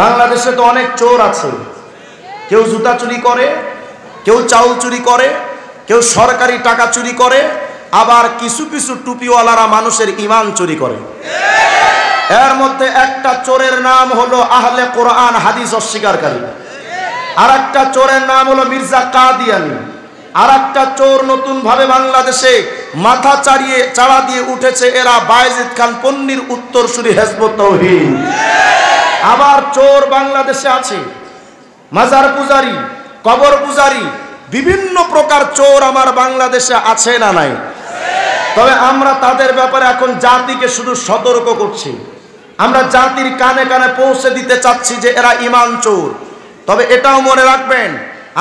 বাংলাদেশে তো অনেক চোর আছে, কেউ জুতা চুরি করে, কেউ চাউল চুরি করে, কেউ সরকারি টাকা চুরি করে, আবার কিছু কিছু টুপিওয়ালারা মানুষের ঈমান চুরি করে। এর মধ্যে একটা চোরের নাম হলো আহলে কোরআন হাদিস অস্বীকারী, আর একটা চোরের নাম হলো মির্জা কাদিয়ানি, আর একটা চোর নতুন ভাবে বাংলাদেশে মাথা চাড়া দিয়ে উঠেছে, এরা বায়েজিদ খান পন্নীর উত্তরসূরি হিজবুত তাওহীদ। আবার চোর বাংলাদেশে আছে মাজার পূজারি, কবর পূজারি, বিভিন্ন প্রকার চোর আমার বাংলাদেশে আছে না নাই? তবে আমরা তাদের ব্যাপারে এখন জাতিকে শুধু সতর্ক করছি, আমরা জাতির কানে কানে পৌঁছে দিতে চাচ্ছি যে এরা ঈমান চোর। তবে এটাও মনে রাখবেন,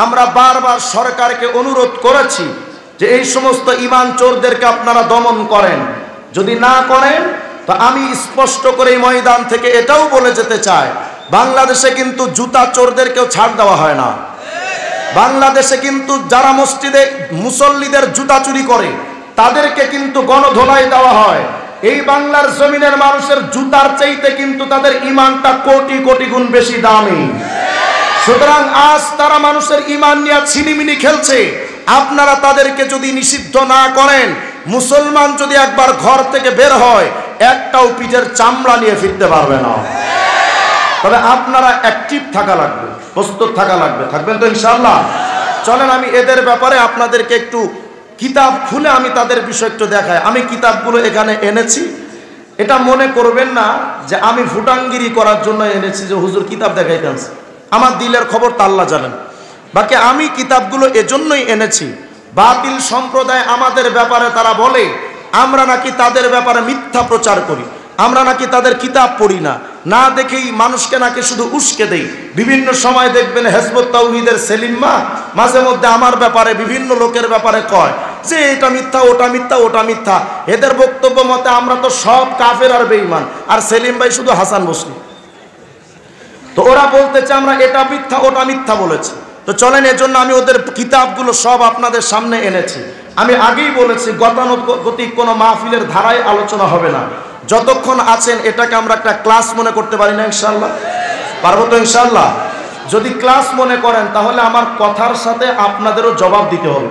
আমরা বারবার সরকারকে অনুরোধ করেছি যে এই সমস্ত ঈমান চোরদেরকে আপনারা দমন করেন। যদি না করেন তো আমি স্পষ্ট করে এই ময়দান থেকে এটাও বলে যেতে চাই, বাংলাদেশে কিন্তু জুতা চোরদেরকেও ছাড় দেওয়া হয় না। বাংলাদেশে কিন্তু যারা মসজিদে মুসল্লিদের জুতা চুরি করে তাদেরকে কিন্তু গণধোলাই দেওয়া হয়। এই বাংলার জমিনের মানুষের জুতার চাইতে কিন্তু তাদের ঈমানটা কোটি কোটি গুণ বেশি দামি। সুতরাং আজ তারা মানুষের ঈমান নিয়ে ছিনিমিনি খেলছে, আপনারা তাদেরকে যদি নিষিদ্ধ না করেন, মুসলমান যদি একবার ঘর থেকে বের হয় একটাও পিঠের চামড়া নিয়ে ফিরতে পারবে না। তবে আপনারা অ্যাক্টিভ থাকা লাগবে, প্রস্তুত থাকা লাগবে। থাকবেন তো ইনশাআল্লাহ? চলেন আমি এদের ব্যাপারে আপনাদেরকে একটু কিতাব খুলে আমি তাদের বিষয় একটু দেখাই। আমি কিতাবগুলো এখানে এনেছি, এটা মনে করবেন না যে আমি ফুটাঙ্গিরি করার জন্য এনেছি যে হুজুর কিতাব দেখাইতে আনছি। আমার দিলের খবর তা আল্লাহ জানেন। বাকি আমি কিতাবগুলো এজন্যই এনেছি, বাতিল সম্প্রদায় আমাদের ব্যাপারে তারা বলে আমরা নাকি তাদের ব্যাপারে মিথ্যা প্রচার করি, আমরা নাকি তাদের কিতাব পড়ি না, না দেখেই মানুষকে নাকি শুধু উস্কে দেই। বিভিন্ন সময় দেখবেন হিজবুত তাওহীদের সেলিম্মা মাঝে মধ্যে আমার ব্যাপারে বিভিন্ন লোকের ব্যাপারে কয় যে এটা মিথ্যা, ওটা মিথ্যা, ওটা মিথ্যা। এদের বক্তব্য মতে আমরা তো সব কাফের আর বেঈমান, আর সেলিম ভাই শুধু হাসান বসরি। তো ওরা বলতেছে আমরা এটা মিথ্যা, ওটা মিথ্যা বলেছি। তো চলেন, এজন্য আমি ওদের কিতাবগুলো সব আপনাদের সামনে এনেছি। আমি আগেই বলেছি গতানুগতিক কোনো মাহফিলের ধারায় আলোচনা হবে না, যতক্ষণ আছেন এটাকে আমরা একটা ক্লাস মনে করতে পারি না ইনশাআল্লাহ? পারবো তো ইনশাআল্লাহ? যদি ক্লাস মনে করেন তাহলে আমার কথার সাথে আপনাদেরও জবাব দিতে হবে,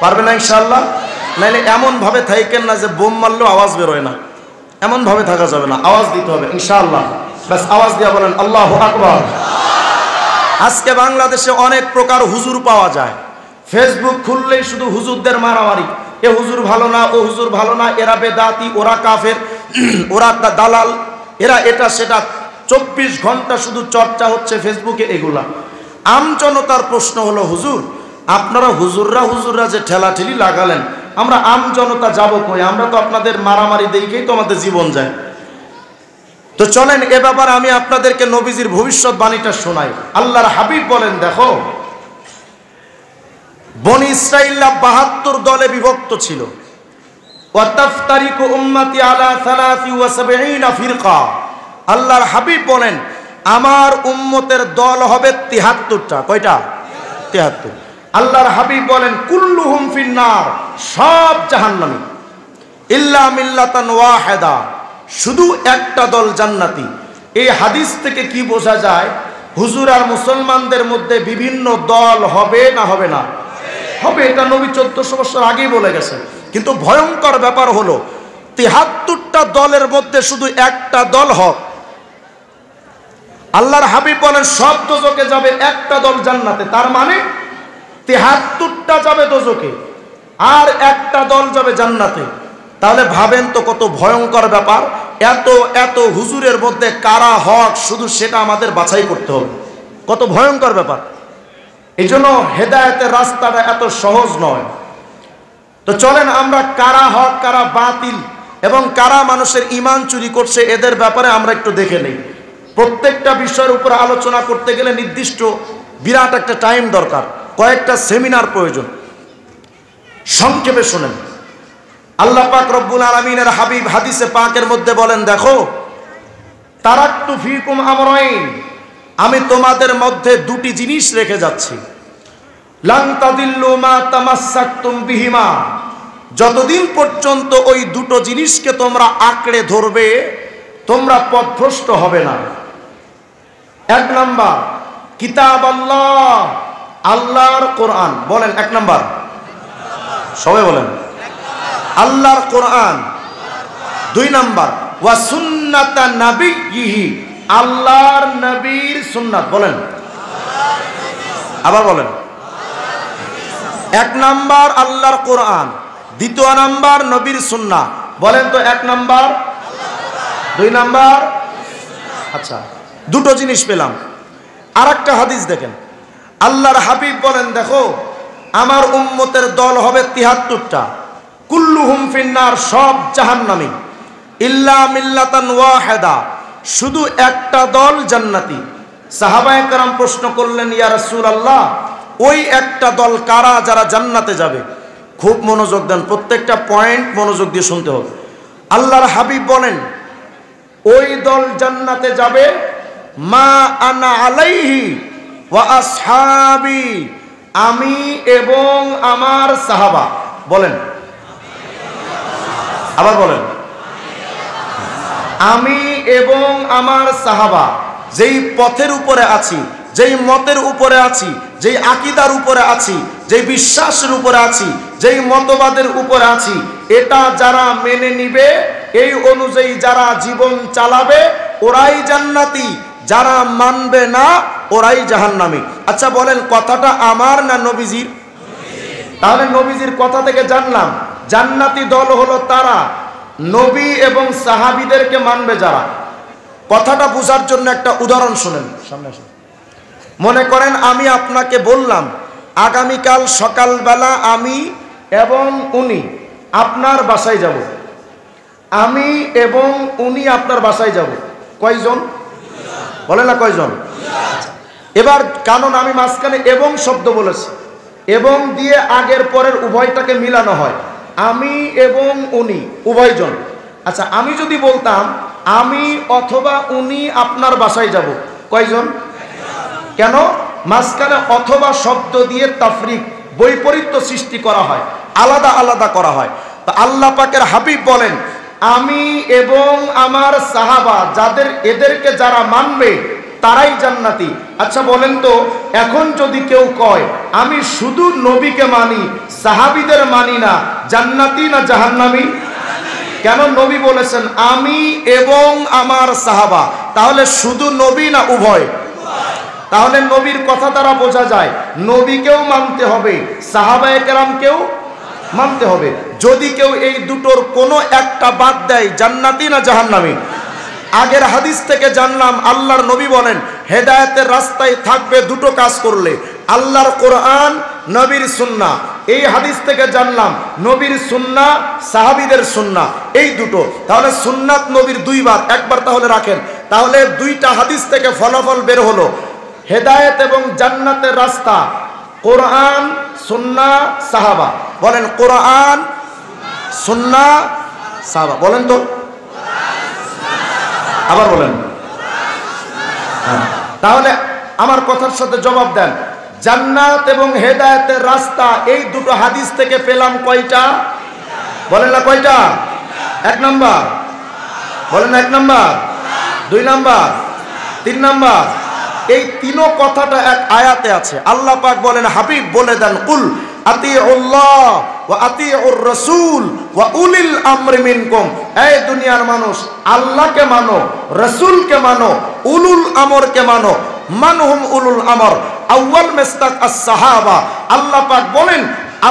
পারবে না ইনশাআল্লাহ? নাইলে এমন ভাবে থাকেন না যে বোম মারলেও আওয়াজ বেরোয় না, এমন ভাবে থাকা যাবে না, আওয়াজ দিতে হবে ইনশাআল্লাহ। ব্যাস আওয়াজ দিয়া বলেন আল্লাহু আকবার। আজকে বাংলাদেশে অনেক প্রকার হুজুর পাওয়া যায়, ফেসবুক খুললেই শুধু হুজুরদের মারামারি, এ হুজুর ভালো না, ও হুজুর ভালো না, এরা বেদাতি, ওরা কাফের, ওরা দালাল, এরা এটা সেটা, 24 ঘন্টা শুধু চর্চা হচ্ছে ফেসবুকে এগুলা। আমজনতার প্রশ্ন হলো হুজুর আপনারা হুজুররা যে ঠেলাঠেলি লাগালেন, আমরা আমজনতা যাবো কই? আমরা তো আপনাদের মারামারি দেখেই তো আমাদের জীবন যায়। তো চলেন এ ব্যাপারে আমি আপনাদেরকে নবীজির ভবিষ্যৎবাণীটা শোনাই। আল্লাহর হাবিব বলেন, দেখো বনি ইসরাঈলরা 72 দলে বিভক্ত ছিল। ওয়াতাফতারিকু উম্মতি আলা 73 ফিরকা। আল্লাহর হাবিব বলেন আমার উম্মতের দল হবে 73টা। কয়টা? 73। আল্লাহর হাবিব বলেন কুল্লুহুম ফিন্নার, সব জাহান্নামী, ইল্লা মিল্লাতান ওয়াহিদা, শুধু একটা দল জান্নাতি। এই হাদিস থেকে কি বোঝা যায়? হুজুর আর মুসলমানদের মধ্যে বিভিন্ন দল হবে না হবে না? হবে। এটা নবী 1400 বছর আগেই বলে গেছেন। কিন্তু ভয়ঙ্কর ব্যাপার হলো 73টা দলের মধ্যে শুধু একটা দল হক। আল্লাহর হাবিব বলেন সব দোজখে যাবে, একটা দল জান্নাতে। তার মানে 73টা যাবে দোজখে আর একটা দল যাবে জান্নাতে। তাহলে ভাবেন তো কত ভয়ঙ্কর ব্যাপার। এত হুজুরের মধ্যে কারা হক শুধু সেটা আমাদের বাছাই করতে হবে, কত ভয়ঙ্কর ব্যাপার। এই জন্য হেদায়েতের রাস্তাটা এত সহজ নয়। তো চলেন আমরা কারা হক কারা বাতিল এবং কারা মানুষের ঈমান চুরি করছে এদের ব্যাপারে আমরা একটু দেখে নেই। প্রত্যেকটা বিষয়ের উপর আলোচনা করতে গেলে নির্দিষ্ট বিরাট একটা টাইম দরকার, কয়েকটা সেমিনার প্রয়োজন। সংক্ষেপে শুনেন, আল্লাহ পাক রব্বুল আলামিনের হাবিব হাদিসে পাকের মধ্যে বলেন, দেখো তারাকতু ফীকুম আমরাইন, আমি তোমাদের মধ্যে দুটি জিনিস রেখে যাচ্ছি। লান তাদিল্লু মা তামাসসাকতুম বিহিমা, যতদিন পর্যন্ত ওই দুটো জিনিসকে তোমরা আঁকড়ে ধরবে তোমরা পথভ্রষ্ট হবে না। এক নাম্বার কিতাব আল্লাহ, আল্লাহর কোরআন। বলেন এক নাম্বার, সবাই বলেন আল্লাহর কোরআন। দুই নাম্বার ওয়া সুন্নাতা নাবিয়্যিহি, আল্লাহর নবীর সুন্নাত। বলেন আবার বলেন। এক নাম্বার আল্লাহর কোরআন, দ্বিতীয় নাম্বার নবীর সুন্নাহ। বলেন তো এক নাম্বার, দুই নাম্বার। আচ্ছা, দুটো জিনিস পেলাম। আর একটা হাদিস দেখেন, আল্লাহর হাবিব বলেন, দেখো আমার উম্মতের দল হবে ৭৩টা, কুল্লুহুম ফিন্নার, সব জাহান্নামী, ইল্লা মিল্লাতান ওয়াহিদা, শুধু একটা দল জান্নাতি। সাহাবায়ে কেরাম প্রশ্ন করলেন, ইয়া রাসূলুল্লাহ, ওই একটা দল কারা যারা জান্নাতে যাবে? খুব মনোযোগ দেন, প্রত্যেকটা পয়েন্ট মনোযোগ দিয়ে শুনতে হবে। আল্লাহর হাবিব বলেন, ওই দল জান্নাতে যাবে মা আনা আলাইহি ওয়া আসহাবি, আমি এবং আমার সাহাবা। বলেন আবার বলেন, আমি এবং আমার সাহাবা যেই পথের উপরে আছি, যেই মতের উপরে আছি, যেই আকীদার উপরে আছি, যেই বিশ্বাসের উপরে আছি, যেই মতবাদের উপরে আছি, এটা যারা মেনে নিবে, এই অনুযায়ী যারা জীবন চালাবে, ওরাই জান্নাতি। যারা মানবে না, ওরাই জাহান্নামী। আচ্ছা বলেন, কথাটা আমার না নবীজির? তাহলে নবীজির কথা থেকে জানলাম জান্নাতি দল হলো তারা, নবী এবং সাহাবীদেরকে মানবে যারা। কথাটা বোঝার জন্য একটা উদাহরণ শুনেন, সামনে আসুন। মনে করেন আমি আপনাকে বললাম, আগামীকাল সকালবেলা আমি এবং উনি আপনার বাসায় যাব। আমি এবং উনি আপনার বাসায় যাব। কয়জন? বলে না কয়জন? এবার কারণ আমি মাঝখানে এবং শব্দ বলেছি, এবং দিয়ে আগের পরের উভয়টাকে মিলানো হয়, আমি এবং উনি উভয়জন। আচ্ছা, আমি যদি বলতাম আমি অথবা উনি আপনার বাসায় যাব, কয়জন? কেন? মাঝখানে অথবা শব্দ দিয়ে তাফরিক, বৈপরীত্য সৃষ্টি করা হয়, আলাদা আলাদা করা হয়। তা আল্লাহ পাকের হাবিব বলেন, আমি এবং আমার সাহাবা, এদেরকে যারা মানবে তারাই জান্নাতি। আচ্ছা বলেন তো, এখন যদি কেউ কয় আমি শুধু নবীকে মানি, সাহাবীদের মানি না, জান্নাতি না জাহান্নামী? কেন? নবী বলেছেন আমি এবং আমার সাহাবা, তাহলে শুধু নবী না উভয়? তাহলে নবীর কথা দ্বারা বোঝা যায় নবীকেও মানতে হবে, সাহাবায়ে কেরামকেও মানতে হবে। যদি কেউ এই দুটোর কোনো একটা বাদ দেয়, জান্নাতি না জাহান্নামী? আগের হাদিস থেকে জানলাম আল্লাহর নবী বলেন, হেদায়েতের রাস্তায় থাকবে দুটো কাজ করলে, আল্লাহর কোরআন, নবীর সুন্নাহ। এই হাদিস থেকে জানলাম নবীর সুন্নাহ, সাহাবীদের সুন্নাহ, এই দুটো। তাহলে সুন্নাত নবীর দুইবার, একবার তাহলে রাখেন। তাহলে দুইটা হাদিস থেকে ফলাফল বের হলো, হেদায়েত এবং জান্নাতের রাস্তা কোরআন, সুন্নাহ, সাহাবা। বলেন কোরআন, সুন্নাহ, সাহাবা। বলেন তো আবার বলেন। তাহলে আমার কথার সাথে জবাব দেন, জান্নাত এবং হেদায়েতের রাস্তা এই দুটো হাদিস থেকে পেলাম কয়টা? বলেন না কয়টা? এক নাম্বার বলেন, এক নাম্বার, দুই নাম্বার, তিন নাম্বার। এই তিনও কথাটা এক আয়াতে আছে। আল্লাহ পাক বলেন, হাবিব বলে দেন, কুল আতিউল্লাহ ওয়া আতিউর রাসূল ওয়া উলিল আমরি মিনকুম। এই দুনিয়ার মানুষ, আল্লাহকে মানো, রাসূলকে মানো, উলুল আমরকে মানো। মানহুম উলুল আমর? আউয়াল মিসতাক আস-সাহাবা। আল্লাহ পাক বলেন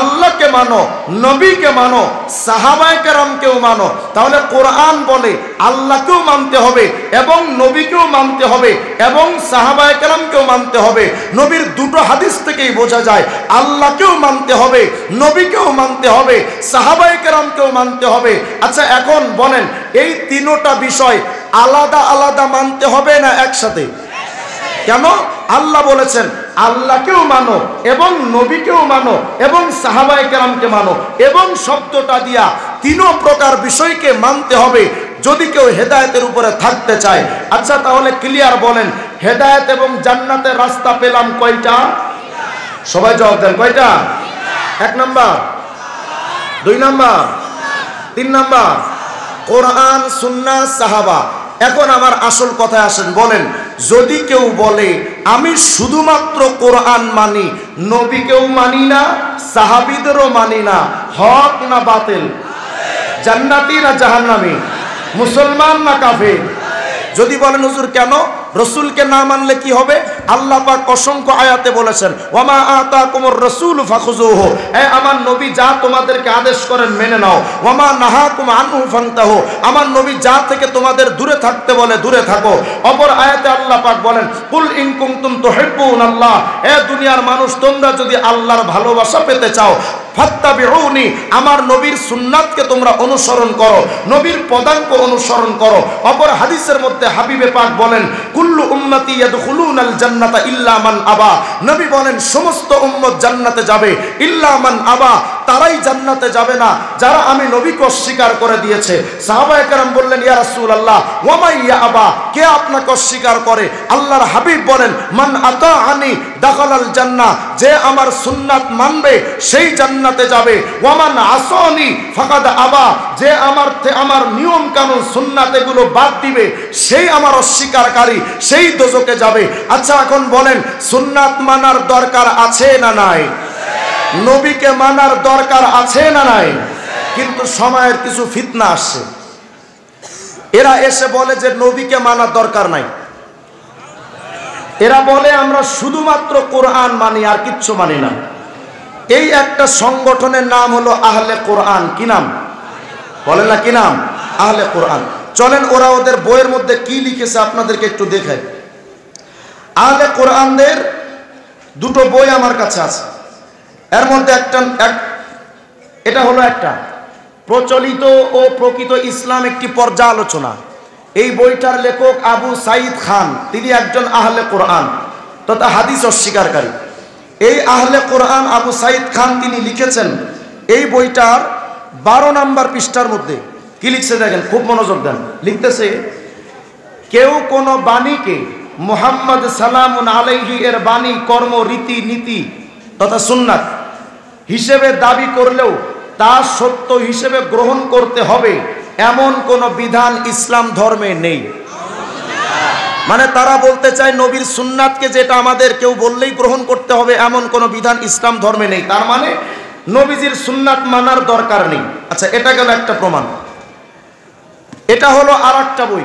আল্লাহকে মানো, নবীকে মানো, সাহাবায়ে কেরামকেও মানো। তাহলে কোরআন বলে আল্লাহকেও মানতে হবে এবং নবীকেও মানতে হবে এবং সাহাবায়ে কেরামকেও মানতে হবে। নবীর দুটো হাদিস থেকেই বোঝা যায় আল্লাহকেও মানতে হবে, নবীকেও মানতে হবে, সাহাবায়ে কেরামকেও মানতে হবে। আচ্ছা এখন বলেন, এই তিনোটা বিষয় আলাদা আলাদা মানতে হবে না একসাথে? কেন? আল্লাহ বলেছেন আল্লাহকেও মানো এবং নবীকেও মানো এবং সাহাবায়ে কেরামকে মানো, এবং শব্দটা দিয়া তিনো প্রকার বিষয়কে মানতে হবে যদি কেউ হেদায়েতের উপরে থাকতে চায়। আচ্ছা তাহলে ক্লিয়ার বলেন, হেদায়েত এবং জান্নাতের রাস্তা পেলাম কয়টা? সবাই জবাব দেন, কয়টা? এক নাম্বার, দুই নাম্বার, তিন নাম্বার। কোরআন, সুন্নাহ, সাহাবা। এখন আমার আসল কথায় আসেন, বলেন যদি কেউ বলে আমি শুধুমাত্র কোরআন মানি, নবীকেও মানি না, সাহাবীদেরও মানি না, হক না বাতিল, জান্নাতি না জাহান্নামী, মুসলমান না কাফের? যদি বলেন হুজুর কেন, রসুলকে না মানলে কি হবে? আল্লাহ পাক অসংখ্য আয়াতে বলেছেন ওয়ামা আতাকুমুর রাসূল ফাখুযুহু, আমার নবী যা তোমাদেরকে আদেশ করেন মেনে নাও, ওয়ামা নাহাকুম আনহু ফান্তাহু, আমার নবী যা থেকে তোমাদের দূরে থাকতে বলে দূরে থাকো। অপর আয়াতে আল্লাহ পাক বলেন কুল ইন কুনতুম তুহিব্বুনাল্লাহ, দুনিয়ার মানুষ তোমরা যদি আল্লাহর ভালোবাসা পেতে চাও ফাত্তাবিউনি, আমার নবীর সুন্নাতকে তোমরা অনুসরণ করো, নবীর পদাঙ্ক অনুসরণ করো। অপর হাদিসের মধ্যে হাবিবে পাক বলেন কুল্লু উম্মতি ইয়াদখুলুনাল জান্নাতা ইল্লা মান আবা, নবী বলেন সমস্ত উম্মত জান্নাতে যাবে, ইল্লা মান আবা, তারাই জান্নাতে যাবে না যারা আমি নবীকে অস্বীকার করে দিয়েছে। সাহাবায়ে কেরাম বললেন ইয়া রাসূলুল্লাহ ওয়া মা ইয়া আবা, কে আপনাকে অস্বীকার করে? আল্লাহর হাবিব বলেন মান আতাআনি দাখালাল জান্নাহ, যে আমার সুন্নাত মানবে সেই জান্নাতে যাবে, ওয়া মান আসানি ফাকাদ আবা, যে আমার নিয়ম কানুন সুন্নাত এগুলো বাদ দিবে সেই আমার অস্বীকারী, সেই দোজখে যাবে। আচ্ছা এখন বলেন সুন্নাত মানার দরকার আছে না নাই? নবীকে মানার দরকার আছে না নাই? কিন্তু সময়ের কিছু ফিতনা আসছে, এরা এসে বলে যে নবীকে মানার দরকার নাই। এরা বলে আমরা শুধুমাত্র কোরআন মানি আর কিচ্ছু মানি না। এই একটা সংগঠনের নাম হলো আহলে কোরআন। কি নাম বলেন না, কি নাম? আহলে কোরআন। চলেন ওরা ওদের বইয়ের মধ্যে কি লিখেছে আপনাদেরকে একটু দেখায়। আহলে কোরআনদের দুটো বই আমার কাছে আছে, এর মধ্যে এটা হলো একটা প্রচলিত ও প্রকৃত ইসলাম একটি পর্যালোচনা। এই বইটার লেখক আবু সাইদ খান, তিনি একজন আহলে কোরআন তথা হাদিস অস্বীকারী। এই আহলে কোরআন আবু সাইদ খান তিনি লিখেছেন এই বইটার 12 নম্বর পৃষ্ঠার মধ্যে কি লিখছে দেখেন, খুব মনোযোগ দেন। লিখতেছে কেউ কোন বাণীকে মুহাম্মদ সালামুন আলাইহি এর বাণী, কর্ম, রীতি নীতি তথা সুন্নাত হিসেবে দাবি করলেও তা সত্য হিসেবে গ্রহণ করতে হবে এমন কোন বিধান ইসলাম ধর্মে নেই। মানে তারা বলতে চায় নবীর সুন্নাতকে যেটা আমাদের কেউ বললেই গ্রহণ করতে হবে এমন কোন বিধান ইসলাম ধর্মে নেই। তার মানে নবীজির সুন্নাত মানার দরকার নেই। আচ্ছা, এটা গেল একটা প্রমাণ। এটা হলো আর একটা বই।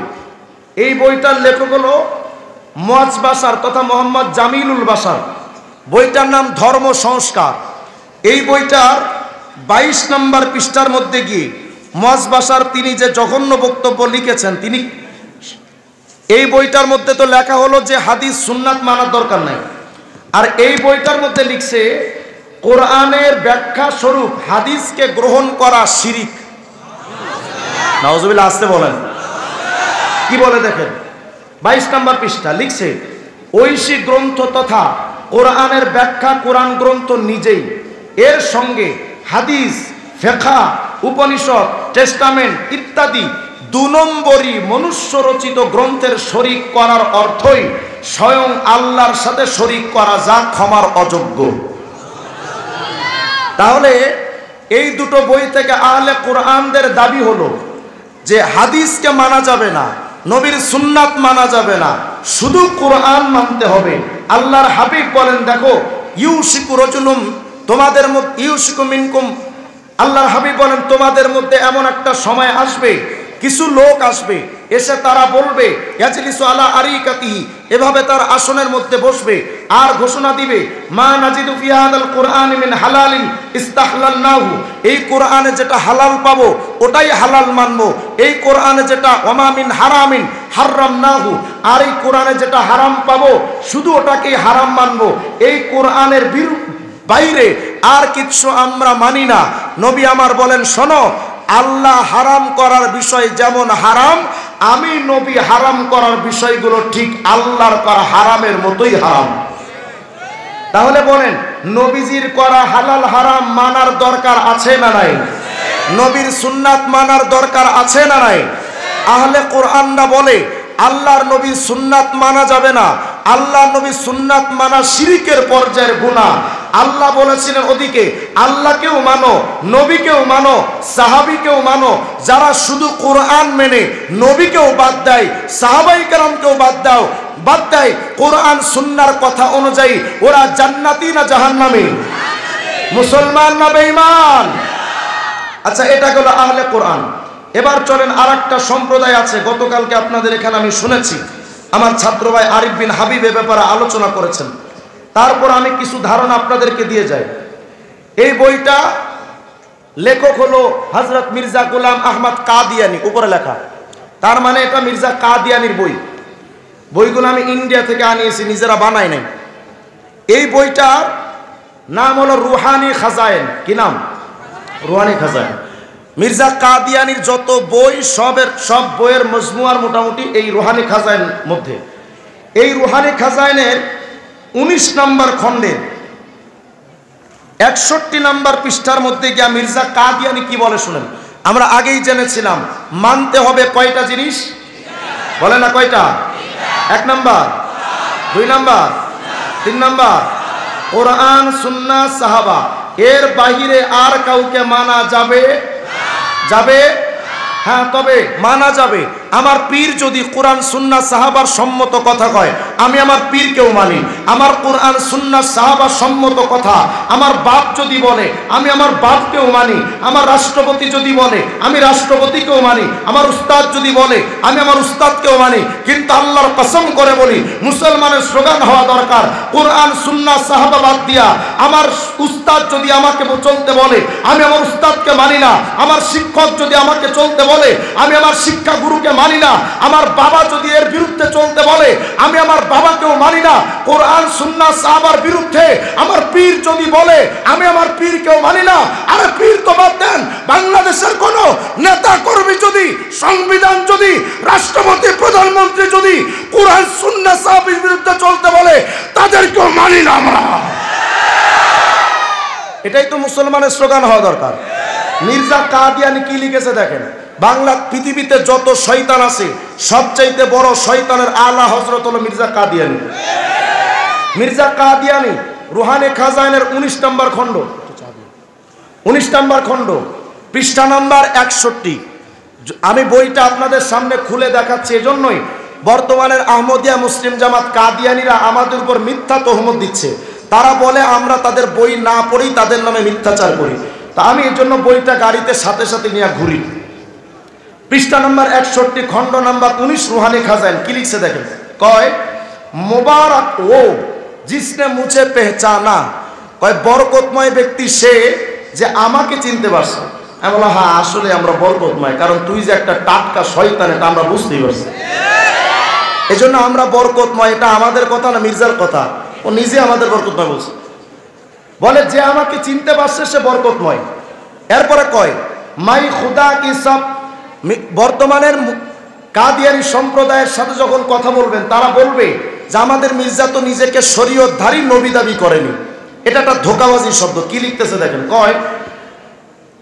এই বইটার লেখক হলো মুয়াজ বাশার তথা মোহাম্মদ জামিলুল বাশার। বইটার নাম ধর্ম সংস্কার। এই বইটার 22 নম্বর পৃষ্ঠার মধ্যে গিয়ে মুয়াজ বাশার তিনি যে জঘন্য বক্তব্য লিখেছেন, তিনি এই বইটার মধ্যে তো লেখা হলো যে হাদিস সুন্নাত মানার দরকার নাই, আর এই বইটার মধ্যে লিখছে কোরআনের ব্যাখ্যা স্বরূপ হাদিসকে গ্রহণ করা শিরিক। নাউজুবিল্লাহ, আসতে বলেন। কি বলে দেখেন, 22 নম্বর পৃষ্ঠা লিখছে ঐশী গ্রন্থ তথা কোরআনের ব্যাখ্যা কোরআন গ্রন্থ নিজেই, এর সঙ্গে হাদিস, ফিকহ, উপনিষদ, টেস্টামেন্ট ইত্যাদি 2 নম্বরই মনুষ্য রচিত গ্রন্থের শরীক করার অর্থই স্বয়ং আল্লাহর সাথে শরীক করা, যা ক্ষমার অযোগ্য। তাহলে এই দুটো বই থেকে আহলে কোরআনদের দাবি হলো যে হাদিসকে মানা যাবে না, নবীর সুন্নাত মানা যাবে না, শুধু কোরআন মানতে হবে। আল্লাহর হাবিব বলেন দেখো ইউশিকু রাজুলুম, তোমাদের মধ্যে ইউশিকু মিনকুম, আল্লাহর হাবিব বলেন তোমাদের মধ্যে এমন একটা সময় আসবে, কিছু লোক আসবে, এসে তারা বলবে ইয়াজলিসু আলা আরিকাতিহি, এভাবে তার আসনের মধ্যে বসবে আর ঘোষণা দিবে মা নাজিদু ফি হাদাল কুরআন মিন হালালিন ইস্তাহলালনাহু, এই কোরআনে যেটা হালাল পাবো ওটাই হালাল মানবো, এই কোরআনে যেটা ওমা মিন হারামিন হারামনাহু, আর এই কোরআনে যেটা হারাম পাবো শুধু ওটাকেই হারাম মানবো, এই কোরআনের বাইরে আর কিছু আমরা মানি না। নবী আমার বলেন শোনো, আল্লাহ হারাম করার বিষয় যেমন হারাম, আমি নবী হারাম করার বিষয়গুলো ঠিক আল্লাহর করা হারামের মতোই হারাম। তাহলে বলেন নবীজির করা হালাল হারাম মানার দরকার আছে না নাই? নবীর সুন্নাত মানার দরকার আছে না নাই? আহলে কোরআনরা বলে আল্লাহর নবীর সুন্নাত মানা যাবে না, আল্লাহর নবীর সুন্নাত মানা শিরকের পর্যায়ের গুনাহ। আল্লাহ বলেছিলেন ওদিকে আল্লাহকেও মানো, নবীকেও মানো, সাহাবীকেও মানো। যারা শুধু কোরআন মেনে নবীকেও বাদ দেয়, সাহাবায়ে কেরামকেও বাদ দেয়, কোরআন সুন্নাহর কথা অনুযায়ী ওরা জান্নাতি না জাহান্নামী? মুসলমান না বেঈমান? আচ্ছা, এটা হলো আহলে কোরআন। এবার চলেন আরেকটা সম্প্রদায় আছে, গতকালকে আপনাদের এখানে আমি শুনেছি, আমার ছাত্র ভাই আরিফ বিন হাবিব এ ব্যাপারে আলোচনা করেছেন। তারপর আমি কিছু ধারণা আপনাদেরকে দিয়ে যাই। এই বইটা লেখক হলো হযরত মির্জা গোলাম আহমদ কাদিয়ানী, উপরে লেখা, তার মানে এটা মির্জা কাদিয়ানীর বই। বইগুলো আমি ইন্ডিয়া থেকে আনিয়েছি, নিজেরা বানাই নাই। এই বইটার নাম হলো রুহানি খাজায়েন। কি নাম? রুহানি খাজায়েন। মির্জা কাদিয়ানীর যত বই সব বইয়ের মজমুয়ার মোটামুটি এই রুহানি খাজায়েন মধ্যে। এই রুহানি খাজায়েনের 19 নম্বর খণ্ডের 61 নম্বর পৃষ্ঠার মধ্যে গিয়া মির্জা কাদিয়ানী কি বলে শুনেন। আমরা আগেই জেনেছিলাম মানতে হবে কয়টা জিনিস, বলে না কয়টা? 1 নম্বর, 2 নম্বর, 3 নম্বর কোরআন সুন্নাহ সাহাবা, এর বাহিরে আর কাউকে মানা যাবে? হ্যাঁ, তবে মানা যাবে। আমার পীর যদি কোরআন সুন্নাহ সাহাবার সম্মত কথা কয়, আমি আমার পীরকেও মানি। আমার কোরআন সুন্নাহ সাহাবার সম্মত কথা আমার বাপ যদি বলে, আমি আমার বাপকেও মানি। আমার রাষ্ট্রপতি যদি বলে, আমি রাষ্ট্রপতিকেও মানি। আমার উস্তাদ যদি বলে, আমি আমার উস্তাদকেও মানি। কিন্তু আল্লাহর কসম করে বলি, মুসলমানের স্লোগান হওয়া দরকার কোরআন সুন্নাহ সাহাবা বাদ দিয়া। আমার উস্তাদ যদি আমাকে চলতে বলে, আমি আমার উস্তাদকে মানি না। আমার শিক্ষক যদি আমাকে চলতে বলে, আমি আমার শিক্ষা গুরুকে মানি না। আমার বাবা যদি এর বিরুদ্ধে চলতে বলে, আমি আমার বাবাকেও মানি না। কোরআন সুন্নাহ সাহাবার বিরুদ্ধে আমার পীর যদি বলে, আমি আমার পীরকেও মানি না। আরে পীর তো বাদ দেন, বাংলাদেশের কোন নেতা কর্মী যদি, সংবিধান যদি, রাষ্ট্রপতি প্রধানমন্ত্রী যদি কোরআন সুন্নাহ সাহাবের বিরুদ্ধে চলতে বলে, তাদেরকেও মানি না আমরা। এটাই তো মুসলমানের স্লোগান হওয়া দরকার। মির্জা কাদিয়ানী কি লিখেছে দেখেন। বাংলা পৃথিবীতে যত শয়তান আছে, সবচাইতে বড় শয়তানের আলা হযরত হলো মির্জা কাদিয়ানী। মির্জা কাদিয়ানী রুহানি খাজায়েনের 19 নম্বর খণ্ড, 19 নম্বর খণ্ড পৃষ্ঠা নাম্বার 61। আমি বইটা আপনাদের সামনে খুলে দেখাচ্ছি এজন্যই, বর্তমানের আহমদিয়া মুসলিম জামাত কাদিয়ানীরা আমাদের উপর মিথ্যা তহমত দিচ্ছে। তারা বলে আমরা তাদের বই না পড়েই তাদের নামে মিথ্যাচার করি। তা আমি এর জন্য বইটা গাড়িতে সাথে সাথে নিয়ে ঘুরি। পৃষ্ঠা নাম্বার 61 খণ্ড নাম্বার 19 রুহানি খাজায়েন কি লিখছে দেখেন। কয় মুবারক ও জিসনে মুঝে পেহচানা, কয় বরকতময় ব্যক্তি সে যে আমাকে চিনতে পারছে। আমি বললাম হ্যাঁ আসলে আমরা বরকতময়, কারণ তুই যে একটা টাটকা শয়তান এটা আমরা বুঝতেই পারছি। এজন্য আমরা বরকতময়। এটা আমাদের কথা না, মির্জার কথা। ও নিজে আমাদের বরকতময় বলছে। বলে যে আমাকে চিনতে পারছে সে বরকতময়। এরপরে কয় মাই খুদা কি সব। বর্তমানের কাদিয়ানী সম্প্রদায়ের সাথে যখন কথা বলবেন, তারা বলবে যে আমাদের মির্জা তো নিজেকে শরীয়তধারী নবী দাবি করেনি। এটা একটা ধোঁকাবাজি শব্দ। কি লিখতেছে দেখেন। কয়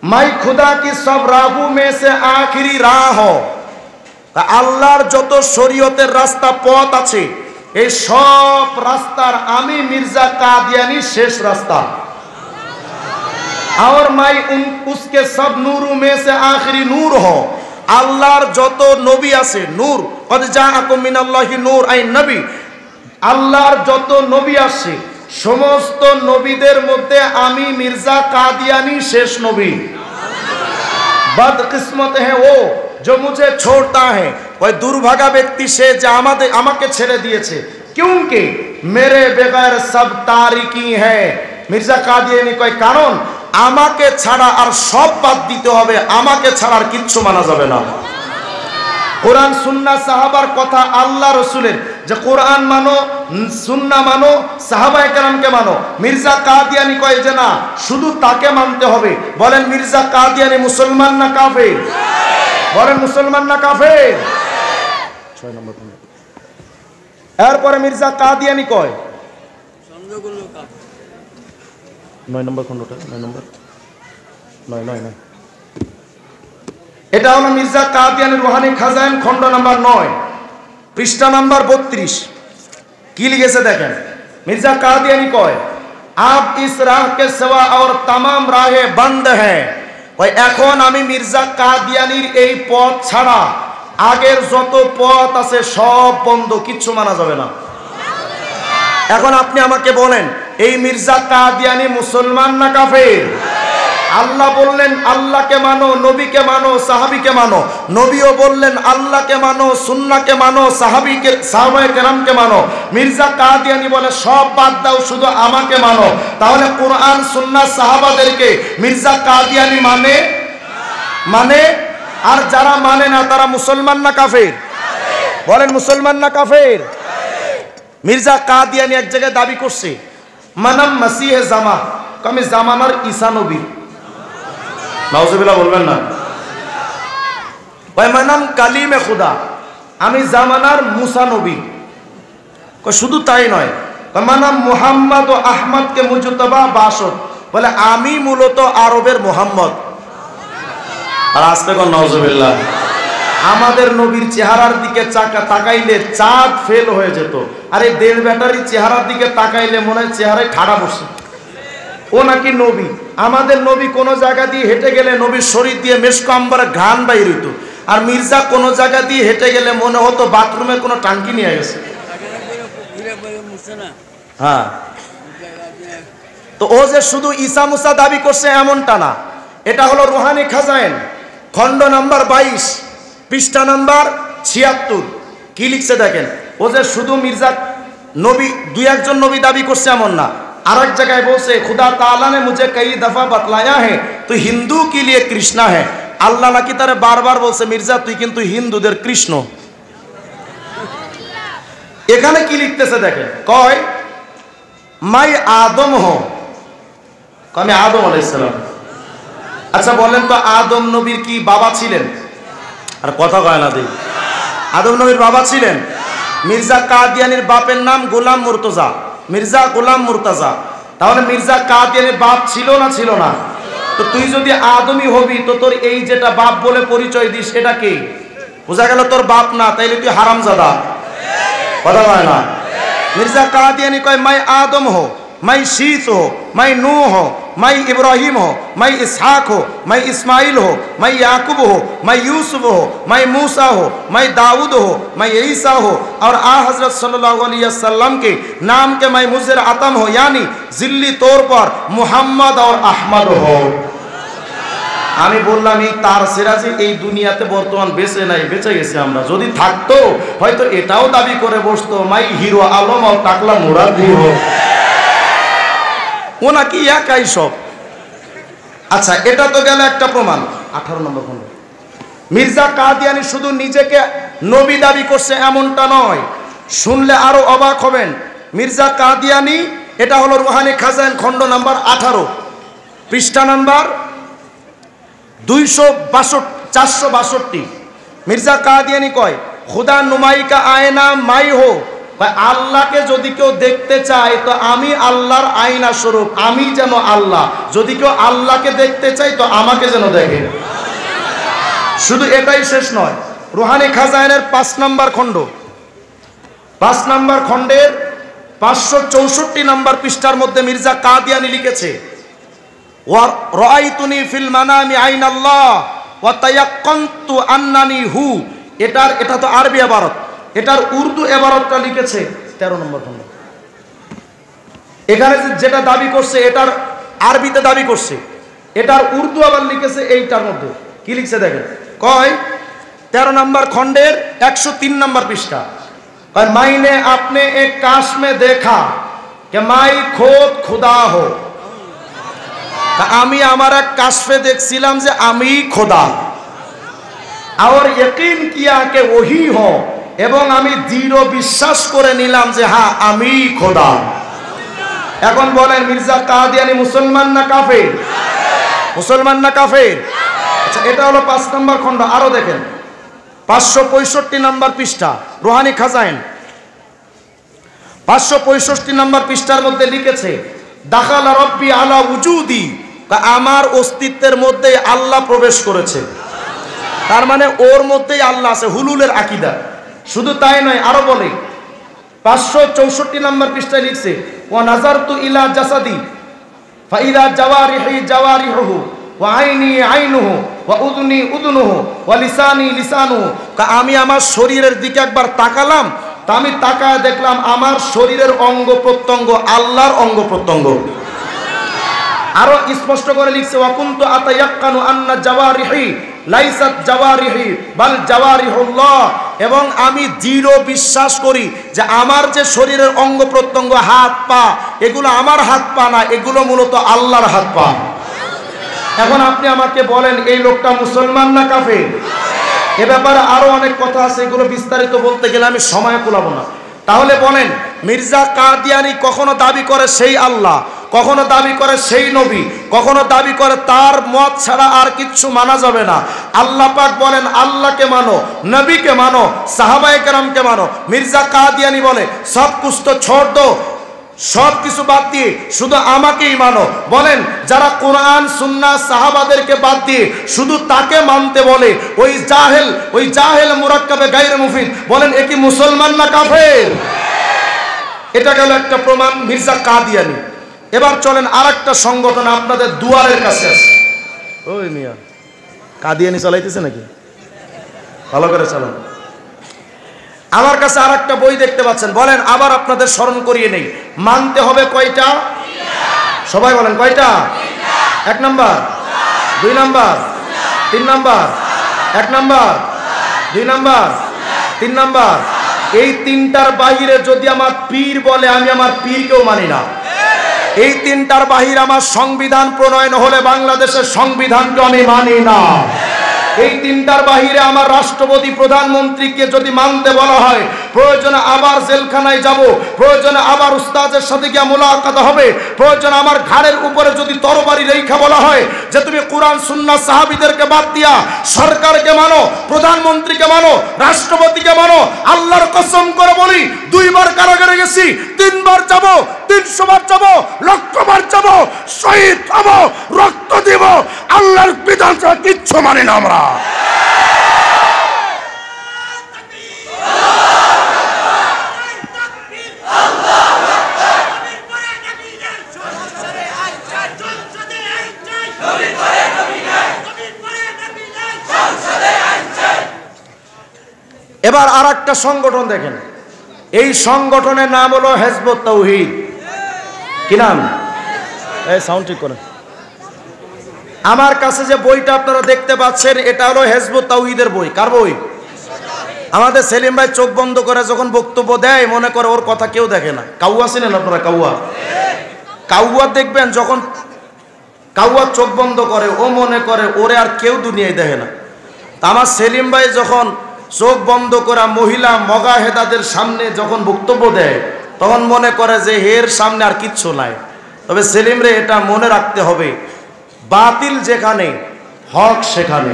মাই খুদা কি সব রাহু মে সে আখিরি রাহ, আল্লাহর যত শরীয়তের রাস্তা পথ আছে, এই সব রাস্তার আমি মির্জা কাদিয়ানী শেষ রাস্তা। और माई उसके सब नूरों में से आखिरी नूर हो, আল্লাহর যত নবী আছে নূর, কদ জাআকুম মিনাল্লাহি নূর আই নবী, আল্লাহর যত নবী আছে সমস্ত নবীদের মধ্যে আমি মির্জা কাদিয়ানী শেষ নবী। বদকিসমত হ্যাঁ ও जो मुझे छोड़ता है, ওই দুর্ভাগা ব্যক্তি সে যে আমাকে ছেড়ে দিয়েছে। क्योंकि मेरे बगैर सब तारिकी है, মির্জা কাদিয়ানী কয় কারণ আমাকে ছাড়া আর সব বাদ দিতে হবে, আমাকে ছাড়া আর কিচ্ছু মানা যাবে না। কোরআন সুন্নাহ সাহাবার কথা, আল্লাহ রসুলের যে কোরআন মানো, সুন্নাহ মানো, সাহাবায়ে কেরামকে মানো। মির্জা কাদিয়ানী কয় যে না, শুধু তাকে মানতে হবে। বলেন মির্জা কাদিয়ানী মুসলমান না কাফের? বলেন মুসলমান না কাফের? 6 নম্বর। এরপরে মির্জা কাদিয়ানী কয় 9 নম্বর খণ্ডটা, 9 নম্বর 9। এটা হলো মির্জা কাদিয়ানী রুহানি খাজায়েন খণ্ড নাম্বার 9 পৃষ্ঠা নাম্বার 32। কি লিখেছে দেখেন। মির্জা কাদিয়ানী কয় आप इस राह के सिवा और तमाम राहें बंद हैं। ওই এখন আমি মির্জা কাদিয়ানির এই পথ ছাড়া আগের যত পথ আছে সব বন্ধ, কিচ্ছু মানা যাবে না। এখন আপনি আমাকে বলেন, এই মির্জা কাদিয়ানি মুসলমান না কাফের? আল্লাহ বললেন আল্লাহকে মানো, নবীকে মানো, সাহাবীকে মানো। নবীও বললেন আল্লাহকে মানো, সুন্নাহকে মানো, সাহাবায়ে কেরামকে মানো। মির্জা কাদিয়ানি বলে সব বাদ দাও, শুধু আমাকে মানো। তাহলে কোরআন সুন্নাহ সাহাবাদেরকে মির্জা কাদিয়ানি মানে আর যারা মানে না তারা মুসলমান না কাফের? বলেন মুসলমান না কাফের? মির্জা কাদিয়ানি এক জায়গায় দাবি করছে মানাম মাসিহে জামা, আমি জামানার ঈসা নবী। নাউজুবিল্লাহ বলবেন না। ওই মানাম কালিমে খুদা, আমি জামানার মুসা নবী। শুধু তাই নয়, মানাম মুহাম্মদ ও আহমদকে মুজতবা বাসদ, বলে আমি মূলত আরবের মুহাম্মদ। আর আসতে কোন নাউজুবিল্লাহ। আমাদের নবীর চেহারার দিকে তাকাইলে চাঁদ ফেল হয়ে যেত, আর এই দেড় ব্যাটারি চেহারার দিকে তাকাইলে মনে হয় চেহারায় ঠাড়া বসে। ও নাকি নবী। আমাদের নবী কোনো জায়গা দিয়ে হেঁটে গেলে নবীর শরীর দিয়ে মেশক আম্বরের ঘ্রাণ বাইর হইতো, আর মির্জা কোনো জায়গা দিয়ে হেঁটে গেলে মনে হতো বাথরুমের কোনো টাঙ্কি নিয়ে গেছে। হ্যাঁ, তো ও যে শুধু ঈসা মুসা দাবি করছে এমনটা না। এটা হলো রুহানি খাজাইন, খণ্ড নাম্বার 22, পৃষ্ঠা নাম্বার 76। কি লিখছে দেখেন। ও যে শুধু মির্জা নবী, দুই একজন নবী দাবি করছে এমন না। আর এক জায়গায় বলছে খুদা তাআলা ने मुझे कई दफा बतलाया है तो हिंदू के लिए कृष्णा है। আল্লাহ নাকি তারে বারবার বলছে মির্জা তুই কিন্তু হিন্দুদের কৃষ্ণ। এখানে কি লিখতেছে দেখেন, কয় মাই আদম হো, আমি আদম আলাইহিস সালাম। আচ্ছা বলেন তো আদম নবীর কি বাবা ছিলেন? আর কথা কয় না দেই। আদম নবীর বাবা ছিলেন? মির্জা কাদিয়ানির বাপের নাম গোলাম মুর্তজা, মির্জা গোলাম মুর্তজা। তাহলে মির্জা কাদিয়ানির বাপ ছিল না ছিল না? তো তুই যদি আদমি হবি তো তোর এই যেটা বাপ বলে পরিচয় দিস এটা কি? বোঝা গেল তোর বাপ না, তাইলে তুই হারামজাদা। কথা কয় না। মির্জা কাদিয়ানি কয় মাই আদম হো, मैं शीश हो, मैं नूह हो, मैं इब्राहिम हो, मैं इसहाक हो, मैं इस्माइल हो, मैं याकूब हो, मैं यूसुफ हो, मैं मूसा हो, मैं दाऊद हो, मैं ईसा हो, और आ हजरत सल्लल्लाहु अलैहि वसल्लम के नाम के मैं मुज़र आतम हो, यानी जिल्ली तौर पर मुहम्मद और अहमद हो। আমি বললাম এই তার সিরাজি এই দুনিয়াতে বর্তমান বেঁচে নাই, বেঁচে গেছে আমরা। যদি থাকতো হয়তো এটাও দাবি করে বসতো মাই হিরো আলম আর টাকলা মুরাদি হো। ও নাকি একাই সব। আচ্ছা এটা তো গেল একটা প্রমাণ। 18 নম্বর খণ্ড। মির্জা কাদিয়ানি শুধু নিজেকে নবী দাবি করছে এমনটা নয়, শুনলে আরো অবাক হবেন। মির্জা কাদিয়ানি, এটা হলো রুহানি খাজাইন খণ্ড নাম্বার 18, পৃষ্ঠা নাম্বার 462। মির্জা কাদিয়ানি কয় খুদা নুমাই কা আয়না মাই হো, আল্লাহকে যদি কেউ দেখতে চায় তো আমি আল্লাহর আয়না স্বরূপ, আমি যেন আল্লাহ। যদি কেউ আল্লাহকে দেখতে চায় তো আমাকে যেন দেখে। শুধু এটাই শেষ নয়, রুহানি খাজাইনের 5 নম্বর খণ্ড, 5 নম্বর খণ্ডের 564 নম্বর পৃষ্ঠার মধ্যে মির্জা কাদিয়ানি লিখেছে ওয়া রাআইতুনি ফিল মানামি আইনাল্লাহ ওয়া তায়াক্কানতু আন্নানি হু। এটা তো আরবি ইবারত, এটার উর্দু ইবারতটা লিখেছে 13 নম্বর খণ্ড। এখানে যেটা দাবি করছে এটার আরবিতে দাবি করছে, এটার উর্দু আবার লিখেছে এইটার মধ্যে। কি লিখছে দেখেন, কয় 13 নম্বর খণ্ডের 103 নম্বর পৃষ্ঠা, और मैंने अपने एक काश में देखा कि मैं खुद खुदा हो। আমি আমার এক কাশফে দেখছিলাম যে আমি খোদা, और यकीन किया कि वही हो, এবং আমি দৃঢ় বিশ্বাস করে নিলাম যে হ্যাঁ আমি খোদা। এখন বলেন মির্জা কাদিয়ানি মুসলমান না কাফের? মুসলমান না কাফের? আচ্ছা এটা হলো 5 নম্বর খণ্ড। আরো দেখেন 565 নম্বর পৃষ্ঠা, রুহানি খাজাইন 565 নম্বর পৃষ্ঠার মধ্যে লিখেছে দাখালা রব্বি আলা উজুদি, আমার অস্তিত্বের মধ্যে আল্লাহ প্রবেশ করেছে। তার মানে ওর মধ্যেই আল্লাহ আছে, হুলুলের আকীদা। শুধু তাই নয়, আরো বলে 564 নম্বর পৃষ্ঠায় লিখছে, ওয়া নাজারতু ইলা জাসাদি ফাইদা জাওয়ারিহি জাওয়ারিহুহু ওয়া আইনি আইনুহু ওয়া উযনি উযনুহু ওয়া লিসানি লিসানুহু। আমি আমার শরীরের দিকে একবার তাকালাম, তা আমি তাকায় দেখলাম আমার শরীরের অঙ্গ প্রত্যঙ্গ আল্লাহর অঙ্গ প্রত্যঙ্গ। আরো স্পষ্ট করে লিখছে, ওয়া কুনতু আতায়াক্কানু আন্না জাওয়ারিহি লাইসাত জাওয়ারিহি বাল জাওয়ারিহুল্লাহ। এবং আমি দৃঢ় বিশ্বাস করি যে আমার যে শরীরের অঙ্গ প্রত্যঙ্গ হাত পা, এগুলো আমার হাত পা না, এগুলো মূলত আল্লাহর হাত পা। এখন আপনি আমাকে বলেন, এই লোকটা মুসলমান না কাফের? এ ব্যাপারে আরো অনেক কথা আছে, এগুলো বিস্তারিত বলতে গেলে আমি সময় কুলাবো না। তাহলে বলেন, মির্জা কাদিয়ানী কখনো দাবি করে সেই আল্লাহ, কখনো দাবি করে সেই নবী, কখনো দাবি করে তার মত ছাড়া আর কিচ্ছু মানা যাবে না। আল্লাহ পাক বলেন আল্লাহকে মানো, নবীকে মানো, সাহাবায়ে কেরামকে মানো। মির্জা কাদিয়ানী বলে সব কুছ তো ছোড় দো, সব কিছু বাদ দিয়ে শুধু আমাকেই মানো। বলেন, যারা কোরআন সুন্নাহ সাহাবাদেরকে বাদ দিয়ে শুধু তাকে মানতে বলে, ওই জাহেল মুরাক্কাবে গায়রে মুফিদ, বলেন এ কি মুসলমান না কাফের? এটা গেল একটা প্রমাণ, মির্জা কাদিয়ানী। এবার চলেন আরেকটা সংগঠন আপনাদের দুয়ারের কাছে আছে। ওই মিয়া কাদিয়ানী চালাইতেছে নাকি? ভালো করে চালান। আমার কাছে আরেকটা বই দেখতে পাচ্ছেন, বলেন আবার আপনাদের স্মরণ করিয়ে নেই, মানতে হবে কয়টা? সবাই বলেন কয়টা? 1 number, 2 number, 3 number. 1 number, 2 number, 3 number. এই তিনটার বাহিরে যদি আমার পীর বলে, আমি আমার পীরকেও মানি না। এই তিনটার বাহিরে আমার সংবিধান প্রণয়ন হলে বাংলাদেশের সংবিধানকে আমি মানি না। এই তিনটার বাহিরে আমার রাষ্ট্রপতি প্রধানমন্ত্রীকে যদি মানতে বলা হয়, প্রয়োজনে আবার জেলখানায় যাব, প্রয়োজনে আবার উস্তাদের সাথে গিয়ে মোলাকাত হবে, প্রয়োজনে আমার ঘাড়ের উপরে যদি তরবারি রেখা বলা হয় যে তুমি কোরআন সুন্নাহ সাহাবীদেরকে বাদ দিয়া সরকারকে মানো, প্রধানমন্ত্রীকে মানো, রাষ্ট্রপতিকে মানো, আল্লাহর কসম করে বলি 2 বার কারাগারে গেছি, 3 বার যাব, 300 বার যাব, লক্ষবার যাব, শহীদ হব, রক্ত দিব, আল্লাহর বিধান ছাড়া কিচ্ছু মানি না আমরা। এবার আর একটা সংগঠন দেখেন, এই সংগঠনের নাম হলো হিজবুত তাওহীদ। কি নাম? এই সাউন্ড ঠিক করেন। আমার কাছে যে বইটা আপনারা দেখতে পাচ্ছেন, এটা হলো হিজবুত তাওহীদের বই। কার বই? আমাদের সেলিম ভাই চোখ বন্ধ করে যখন বক্তব্য দেয়, মনে করে ওর কথা কেউ দেখে না। কাউয়া ছিলেন আপনারা? কাউয়া দেখবেন, যখন কাউয়া চোখ বন্ধ করে, ও মনে করে ওরে আর কেউ দুনিয়ায় দেখে না। তা আমার সেলিম ভাই যখন চোখ বন্ধ করা মহিলা মগাহেদাদের সামনে যখন বক্তব্য দেয়, তখন মনে করে যে এর সামনে আর কিচ্ছু নাই। তবে সেলিম রে এটা মনে রাখতে হবে, বাতিল যেখানে হক সেখানে।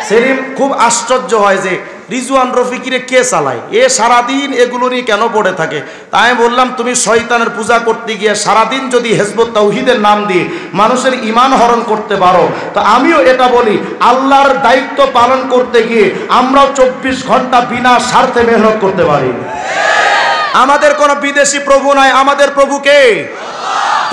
সেলিম খুব আশ্চর্য হয় যে রিজওয়ান রফিকিরে কে চালায়, এ সারাদিন এগুলো নিয়ে কেন পড়ে থাকে। তাই আমি বললাম, তুমি শয়তানের পূজা করতে গিয়ে সারাদিন যদি হিজবুত তাওহীদের নাম দিয়ে মানুষের ঈমান হরণ করতে পারো, তো আমিও এটা বলি, আল্লাহর দায়িত্ব পালন করতে গিয়ে আমরাও 24 ঘন্টা বিনা স্বার্থে মেহনত করতে পারি। আমাদের কোনো বিদেশি প্রভু নাই, আমাদের প্রভু কে?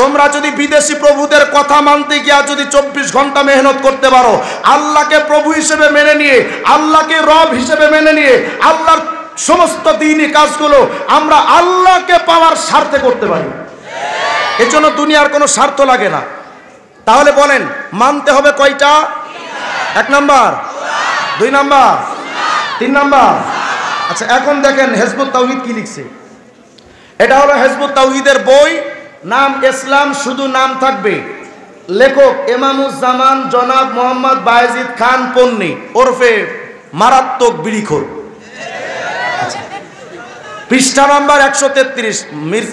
তোমরা যদি বিদেশি প্রভুদের কথা মানতে গিয়ে যদি 24 ঘন্টা মেহনত করতে পারো, আল্লাহকে প্রভু হিসেবে মেনে নিয়ে, আল্লাহকে রব হিসেবে মেনে নিয়ে, আল্লাহর সমস্ত দ্বীনি কাজগুলো আমরা আল্লাহকে পাওয়ার স্বার্থে করতে পারি। এর জন্য দুনিয়ার কোনো স্বার্থ লাগে না। তাহলে বলেন মানতে হবে কয়টা? 1 নাম্বার, 2 নাম্বার, 3 নাম্বার। আচ্ছা, এখন দেখেন হিজবুত তাওহীদ কি লিখছে। এটা হলো হিজবুত তাওহীদের বই, নাম ইসলাম, শুধু নাম থাকবে। লেখক ইমামুজ্জামান জনাব মোহাম্মদ বায়েজিদ খান পন্নী ওরফে মারাত্মক বিড়িখোর। পৃষ্ঠা নাম্বার 133।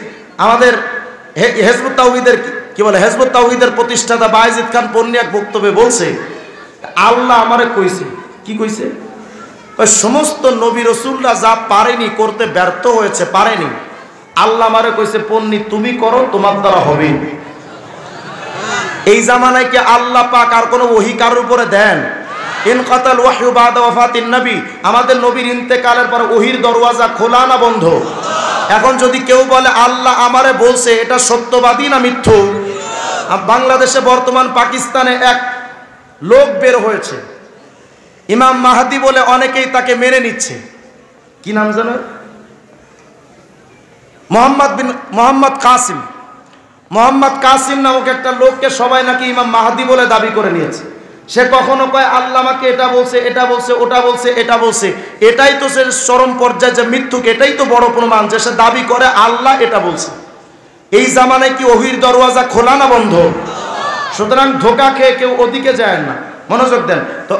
আমাদের হিজবুত তাওহীদের কি বলে, হিজবুত তাওহীদের প্রতিষ্ঠাতা বায়েজিদ খান পন্নী এক বক্তব্যে বলছে, আল্লাহ আমারে কইছে, কি কইছে? ওই সমস্ত নবী রাসূলরা যা পারেনি করতে, ব্যর্থ হয়েছে, পারেনি, আল্লাহ আমারে কইছে পন্নী তুমি করো, তোমার দ্বারা হবে। এই জামানায় কি আল্লাহ পাক আর কোনো ওহী কারোর উপরে দেন? ইনকাতাল ওয়াহয়ু বাদা ওয়াফাতিন নবী, আমাদের নবীর ইন্তেকালের পর ওহির দরওয়াজা খোলা না বন্ধ? এখন যদি কেউ বলে আল্লাহ আমারে বলছে, এটা সত্যবাদী না মিথ্যু? বাংলাদেশে বর্তমান পাকিস্তানে এক লোক বের হয়েছে, ইমাম মাহাদি বলে, অনেকেই তাকে মেনে নিচ্ছে। কি নাম জানো? মোহাম্মদ কাসিম নামক একটা লোককে সবাই নাকি ইমাম মাহাদি বলে দাবি করে নিয়েছে। সে কখনো কয় আল্লাহ আমাকে এটা বলছে, এটা বলছে, ওটা বলছে, এটা বলছে। এটাই তো সে চরম পর্যায়ে যে মিথ্যুক, এটাই তো বড় প্রমাণ যে সে দাবি করে আল্লাহ এটা বলছে। এই জামানায় কি ওহির দরওয়াজা খোলা না বন্ধ? সুতরাং ধোকা খেয়ে কেউ ওদিকে যায় না, মনোযোগ দেন। তো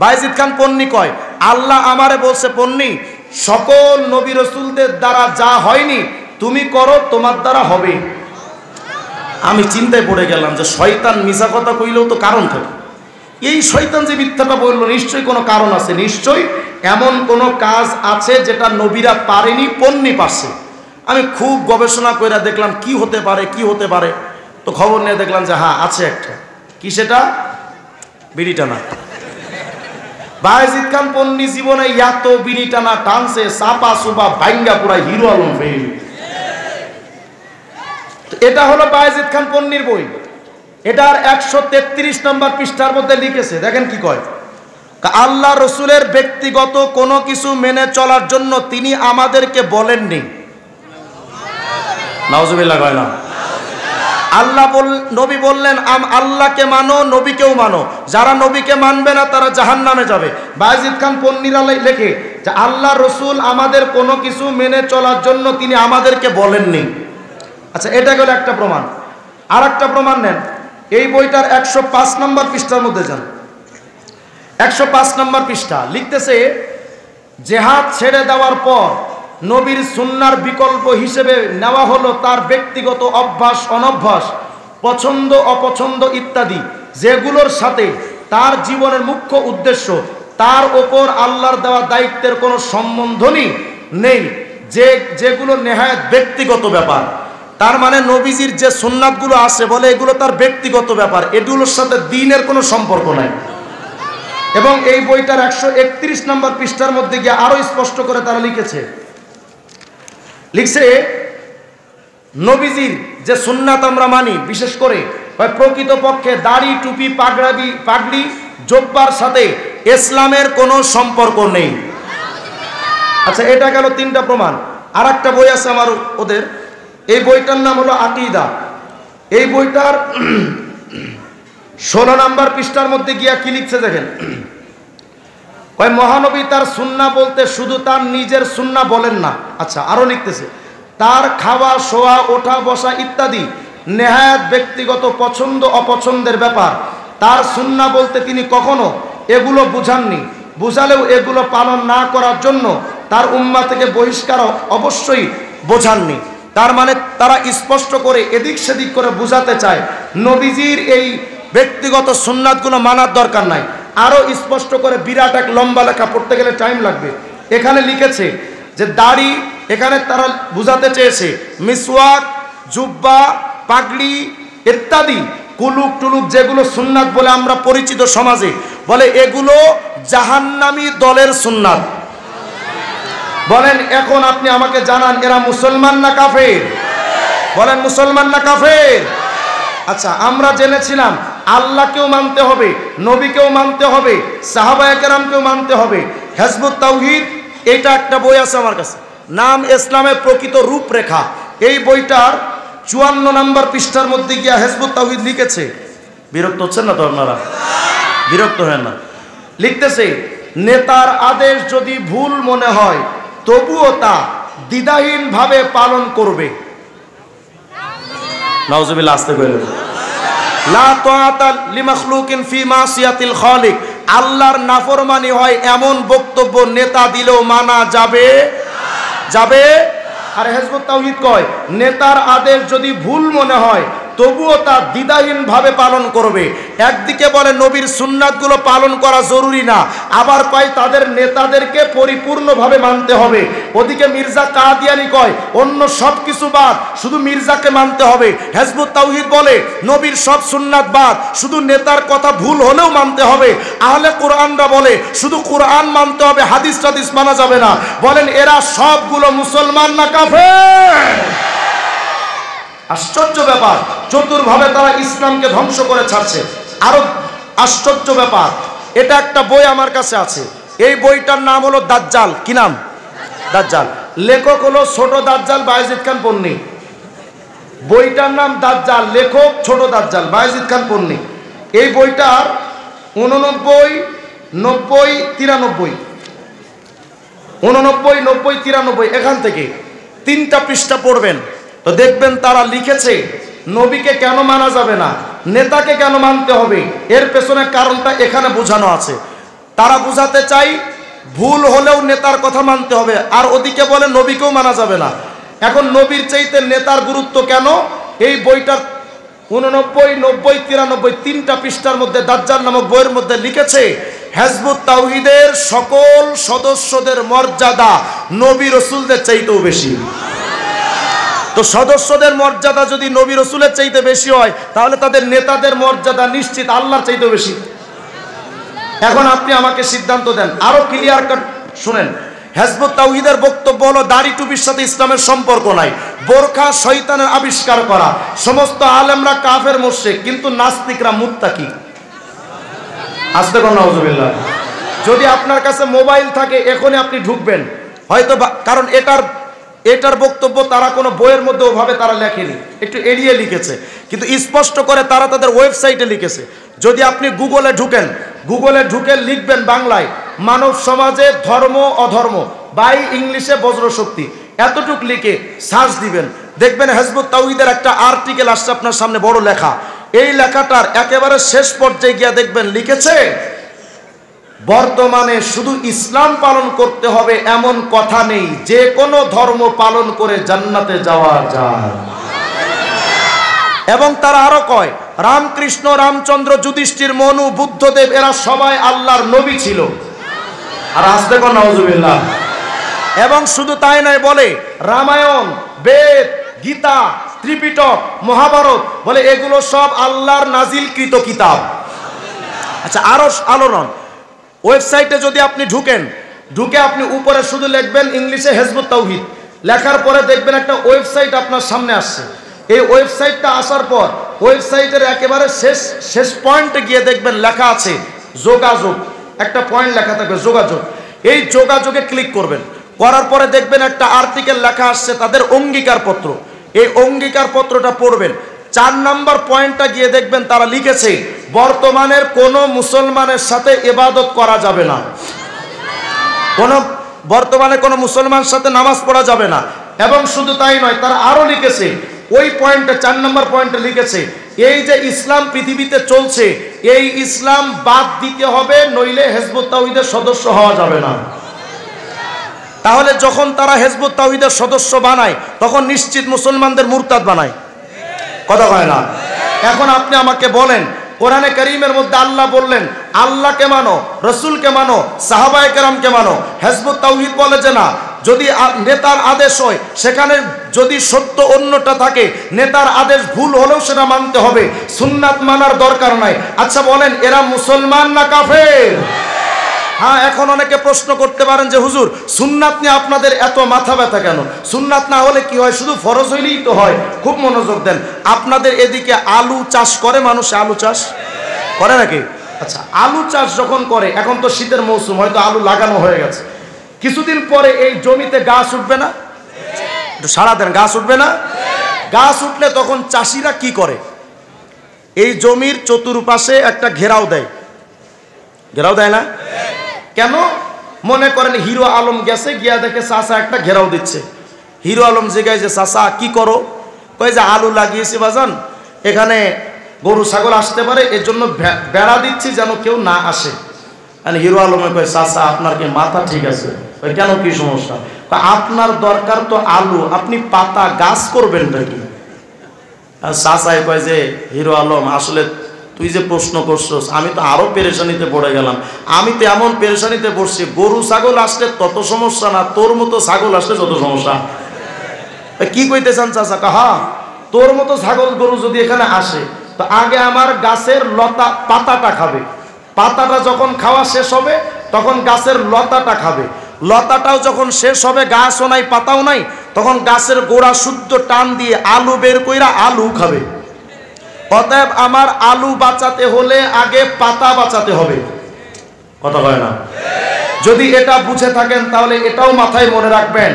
বায়েজিদ খান পন্নী কয় আল্লাহ আমারে বলছে, পন্নী সকল নবী রাসূলদের দ্বারা যা হয়নি তুমি করো, তোমার দ্বারা হবে। আমি চিন্তায় পড়ে গেলাম যে শয়তান মিছা কথা কইলেও তো কারণ থাকে। এই শয়তান যে মিথ্যাটা বললো নিশ্চয়ই কোনো কারণ আছে, নিশ্চয়ই এমন কোনো কাজ আছে যেটা নবীরা পারেনি, পন্নী পারছে। আমি খুব গবেষণা করে দেখলাম কি হতে পারে, কি হতে পারে। তো খবর নিয়ে দেখলাম যে হ্যাঁ আছে একটা। কি সেটা? বিড়ি টানা। বায়েজিদ খান পন্নী জীবনে এত বিড়ি টানা টানছে, চাপা সুপা ভাঙ্গা পুরা হিরো আলম ফেল। এটা হলো বায়েজিদ খান পন্নীর বই। এটার 133 নম্বর পৃষ্ঠার মধ্যে লিখেছে, দেখেন কি কয়। আল্লাহ রসুলের ব্যক্তিগত কোনো কিছু মেনে চলার জন্য তিনি আমাদেরকে বলেননি। নাউজুবিল্লাহ কয় না? নবী বললেন আল্লাহকে মানো, নবীকেও মানো, যারা নবীকে মানবে না তারা জাহান্নামে যাবে। বায়েজিদ খান পন্নীরা লেখে যে আল্লাহ রসুল আমাদের কোনো কিছু মেনে চলার জন্য তিনি আমাদেরকে বলেননি। আচ্ছা, এটা গেল একটা প্রমাণ। আর একটা প্রমাণ নেন, এই বইটার 105 নম্বর পৃষ্ঠার মধ্যে যান। 105 নম্বর পৃষ্ঠা লিখতেছে, জেহাদ ছেড়ে দেওয়ার পর নবীর সুন্নার বিকল্প হিসেবে নেওয়া হলো তার ব্যক্তিগত অভ্যাস, অনভ্যাস, পছন্দ, অপছন্দ ইত্যাদি, যেগুলোর সাথে তার জীবনের মুখ্য উদ্দেশ্য, তার ওপর আল্লাহর দেওয়া দায়িত্বের কোনো সম্বন্ধই নেই, যেগুলো নেহায়েত ব্যক্তিগত ব্যাপার। তার মানে নবীজির যে সুন্নাতগুলো আছে বলে এগুলো তার ব্যক্তিগত ব্যাপার, এগুলোর সাথে দ্বীনের কোনো সম্পর্ক নাই। এবং এই বইটার 131 নম্বর পৃষ্ঠার মধ্যে গিয়ে আরো স্পষ্ট করে তারা লিখছে নবীজির যে সুন্নাত আমরা মানি, বিশেষ করে প্রকৃতপক্ষে দাড়ি, টুপি, পাগড়ি, জোব্বার সাথে ইসলামের কোনো সম্পর্ক নেই। আচ্ছা, এটা গেল 3টা প্রমাণ। আর একটা বই আছে আমার ওদের, এই বইটার নাম হলো আকীদা। এই বইটার 16 নম্বর পৃষ্ঠার মধ্যে গিয়া কি লিখছে দেখেন। ওই মহানবী তার সুন্না বলতে শুধু তার নিজের সুন্না বলেন না। আচ্ছা, আরো লিখতেছে, তার খাওয়া, শোয়া, ওঠা, বসা ইত্যাদি নেহায়েত ব্যক্তিগত পছন্দ অপছন্দের ব্যাপার। তার সুন্না বলতে তিনি কখনো এগুলো বুঝাননি, বুঝালেও এগুলো পালন না করার জন্য তার উম্মাহ থেকে বহিষ্কার অবশ্যই বোঝাননি। তার মানে তারা স্পষ্ট করে এদিক সেদিক করে বুঝাতে চায় নবীজির এই ব্যক্তিগত সুন্নাতগুলো মানার দরকার নাই। আরো স্পষ্ট করে বিরাট এক লম্বা লেখা, পড়তে গেলে টাইম লাগবে। এখানে লিখেছে যে দাড়ি, এখানে তারা বুঝাতে চেয়েছে মিসওয়াক, জুব্বা, পাগড়ি ইত্যাদি কুলুক টুলুক যেগুলো সুন্নাত বলে আমরা পরিচিত সমাজে, বলে এগুলো জাহান্নামী দলের সুন্নাত। বলেন এখন আপনি আমাকে জানান, এরা মুসলমান না কাফের? বলেন মুসলমান না কাফের? আচ্ছা, আমরা জেনেছিলাম আল্লাহকেও মানতে হবে, নবীকেও মানতে হবে, সাহাবায়ে কেরামকেও মানতে হবে। হিজবুত তাওহীদ, এটা একটা বই আছে আমার কাছে, নাম ইসলামের প্রকৃত রূপরেখা। এই বইটার 54 নম্বর পৃষ্ঠার মধ্যে গিয়া হিজবুত তাওহীদ লিখেছে, বিরক্ত হচ্ছেন না তো আপনারা? বিরক্ত হয় না? লিখতেছে, নেতার আদেশ যদি ভুল মনে হয় তবুও তা দ্বিধাহীনভাবে পালন করবে। নাউজুবিল্লাহ, আস্তে কইলেন। লা তাআতা লিমাখলুকিন ফি মাসিয়াতিল খালিক, আল্লাহর নাফরমানি হয় এমন বক্তব্য নেতা দিলেও মানা যাবে। আর হিজবুত তাওহীদ কয়, নেতার আদেশ যদি ভুল মনে হয় তবুও তা দ্বিধাহীনভাবে পালন করবে। একদিকে বলে নবীর সুন্নাতগুলো পালন করা জরুরি না, আবার কয় তাদের নেতাদেরকে পরিপূর্ণভাবে মানতে হবে। ওদিকে মির্জা কাদিয়ানি কয় অন্য সব কিছু বাদ, শুধু মির্জাকে মানতে হবে। হিজবুত তাওহীদ বলে নবীর সব সুন্নাত বাদ, শুধু নেতার কথা ভুল হলেও মানতে হবে। আহলে কোরআনরা বলে শুধু কোরআন মানতে হবে, হাদিস টাদিস মানা যাবে না। বলেন এরা সবগুলো মুসলমান না কাফের? আশ্চর্য ব্যাপার, চতুর্ভাবে তারা ইসলামকে ধ্বংস করে ছাড়ছে। আরো আশ্চর্য ব্যাপার, এটা একটা বই আমার কাছে আছে, এই বইটার নাম হলো দাজ্জাল। কি নাম? দাজ্জাল। লেখক হলো ছোট দাজ্জাল বায়েজিদ খান পন্নী। বইটার নাম দাজ্জাল, লেখক ছোট দাজ্জাল বায়েজিদ খান পন্নী। এই বইটার 89, 90, 93, 89, 90, 93 এখান থেকে 3টা পৃষ্ঠা পড়বেন তো দেখবেন তারা লিখেছে নবীকে কেন মানা যাবে না, নেতাকে কেন মানতে হবে, এর পেছনে কারণটা এখানে বোঝানো আছে। তারা বোঝাতে চাই ভুল হলেও নেতার কথা মানতে হবে, আর ওদিকে বলে নবীকেও মানা যাবে না। এখন নবীর চাইতে নেতার গুরুত্ব কেন? এই বইটার 89, 90, 93 3টা পৃষ্ঠার মধ্যে দাজ্জাল নামক বইয়ের মধ্যে লিখেছে হিজবুত তাওহীদের সকল সদস্যদের মর্যাদা নবী রাসূলদের চাইতেও বেশি। তো সদস্যদের মর্যাদা যদি নবী রাসূলের চাইতে বেশি হয়, তাহলে তাদের নেতাদের মর্যাদা নিশ্চিত আল্লাহর চাইতেও বেশি। এখন আপনি আমাকে সিদ্ধান্ত দেন, আরো ক্লিয়ার কাট শুনেন। হিজবুত তাওহীদের বক্তব্য হলো দাড়ি টুপির সাথে ইসলামের সম্পর্ক নাই, বোরখা শয়তানের আবিষ্কার করা, সমস্ত আলেমরা কাফের মুশরিক, কিন্তু নাস্তিকরা মুত্তাকি। আস্তে কোন নাউজুবিল্লাহ। যদি আপনার কাছে মোবাইল থাকে এখনই আপনি ঢুকবেন হয়তো, কারণ এটার বক্তব্য তারা কোনো বইয়ের মধ্যে ওভাবে তারা লেখেনি, একটু এড়িয়ে লিখেছে, কিন্তু স্পষ্ট করে তারা তাদের ওয়েবসাইটে লিখেছে। যদি আপনি গুগলে ঢুকেন, গুগলে ঢুকে লিখবেন বাংলায় মানব সমাজে ধর্ম অধর্ম বাই ইংলিশে বজ্রশক্তি, এতটুক লিখে সার্চ দিবেন, দেখবেন হিজবুত তাওহীদের একটা আর্টিকেল আসছে আপনার সামনে বড় লেখা। এই লেখাটার একেবারে শেষ পর্যায়ে গিয়ে দেখবেন লিখেছে বর্তমানে শুধু ইসলাম পালন করতে হবে এমন কথা নেই, যে কোনো ধর্ম পালন করে জান্নাতে যাওয়া যায়। এবং তারা আরো কয় রামকৃষ্ণ, রামচন্দ্র, যুধিষ্ঠির, মনু, বুদ্ধদেব এরা সবাই আল্লাহর নবী ছিল। আর আসতে কোন নাউজুবিল্লাহ। এবং শুধু তাই নয়, বলে রামায়ণ, বেদ, গীতা, ত্রিপিটক, মহাভারত বলে এগুলো সব আল্লাহর নাজিলকৃত কিতাব। আচ্ছা আরো আলোড়ন, ওয়েবসাইটে যদি আপনি ঢুকে আপনি উপরে শুধু লিখবেন ইংলিশে হিজবুত তাওহীদ, লেখার পরে দেখবেন একটা ওয়েবসাইট আপনার সামনে আসছে। এই ওয়েবসাইটটা আসার পর ওয়েবসাইটের একেবারে শেষ পয়েন্টে গিয়ে দেখবেন লেখা আছে যোগাযোগ, একটা পয়েন্ট লেখা থাকবে যোগাযোগ। এই যোগাযোগে ক্লিক করবেন, করার পরে দেখবেন একটা আর্টিকেল লেখা আসছে তাদের অঙ্গীকার পত্র। এই অঙ্গীকার পত্রটা পড়বেন, 4 নাম্বার পয়েন্টটা গিয়ে দেখবেন তারা লিখেছে বর্তমানের কোন মুসলমানের সাথে ইবাদত করা যাবে না, বর্তমানে কোনো মুসলমানের সাথে নামাজ পড়া যাবে না। এবং শুধু তাই নয়, তারা আরো লিখেছে ওই পয়েন্টে 4 নাম্বার পয়েন্টে লিখেছে এই যে ইসলাম পৃথিবীতে চলছে, এই ইসলাম বাদ দিতে হবে, নইলে হিজবুত তাওহীদের সদস্য হওয়া যাবে না। তাহলে যখন তারা হিজবুত তাওহীদের সদস্য বানায় তখন নিশ্চিত মুসলমানদের মুরতাদ বানায়, কথা কয় না? এখন আপনি আমাকে বলেন কোরআনে কারীমের মধ্যে আল্লাহ বললেন আল্লাহকে মানো, রাসূলকে মানো, সাহাবায়ে কেরামকে মানো। হিজবুত তাওহীদ বলে যে না, যদি নেতার আদেশ হয় সেখানে যদি সত্য অন্যটা থাকে, নেতার আদেশ ভুল হলেও সেটা মানতে হবে, সুন্নাত মানার দরকার নাই। আচ্ছা বলেন এরা মুসলমান না কাফের? হ্যাঁ, এখন অনেকে প্রশ্ন করতে পারেন যে হুজুর সুন্নাত নিয়ে আপনাদের এত মাথা ব্যথা কেন? সুন্নাত না হলে কি হয়, শুধু ফরজ হইলেই তো হয়। খুব মনোযোগ দেন, আপনাদের এদিকে আলু চাষ করে মানুষ, আলু চাষ করে নাকি? আচ্ছা, আলু চাষ যখন করে, এখন তো শীতের মৌসুম, হয়তো আলু লাগানো হয়ে গেছে, কিছুদিন পরে এই জমিতে গাছ উঠবে না? একটু সারা দেন, গাছ উঠবে না? গাছ উঠলে তখন চাষিরা কি করে, এই জমির চতুর্পাশে একটা ঘেরাও দেয়, ঘেরাও দেয় না? কেন? মনে করেন হিরো আলম গেছে, গিয়া দেখে চাষা একটা ঘেরাও দিচ্ছে। হিরো আলম জিজ্ঞাসা যে চাষা কি করো? কয় যে আলু লাগিয়েছি বাজান, এখানে গরু ছাগল আসতে পারে, এর জন্য বেড়া দিচ্ছি যেন কেউ না আসে। হিরো আলমে কয় চাষা আপনার কি মাথা ঠিক আছে? কেন, কি সমস্যা? আপনার দরকার তো আলু, আপনি পাতা গাছ করবেন নাকি? আর চাচাই কয় যে হিরো আলম আসলে তুই যে প্রশ্ন করছস আমি তো আরো পেরেশানিতে পড়ে গেলাম। আমি তো এমন পেরেশানিতে পড়ছি, গরু ছাগল আসলে তত সমস্যা না, তোর মতো ছাগল আসলে যত সমস্যা। কি কইতে চান চাচা? কাহা তোর মতো ছাগল গরু যদি এখানে আসে তো আগে আমার গাছের লতা পাতাটা খাবে, পাতাটা যখন খাওয়া শেষ হবে তখন গাছের লতাটা খাবে, লতাটাও যখন শেষ হবে গাছও নাই পাতাও নাই তখন গাছের গোড়া শুদ্ধ টান দিয়ে আলু বের কইরা আলু খাবে। অতএব আমার আলু বাঁচাতে হলে আগে পাতা বাঁচাতে হবে। কথা হয় না? যদি এটা বুঝে থাকেন তাহলে এটাও মাথায় মনে রাখবেন,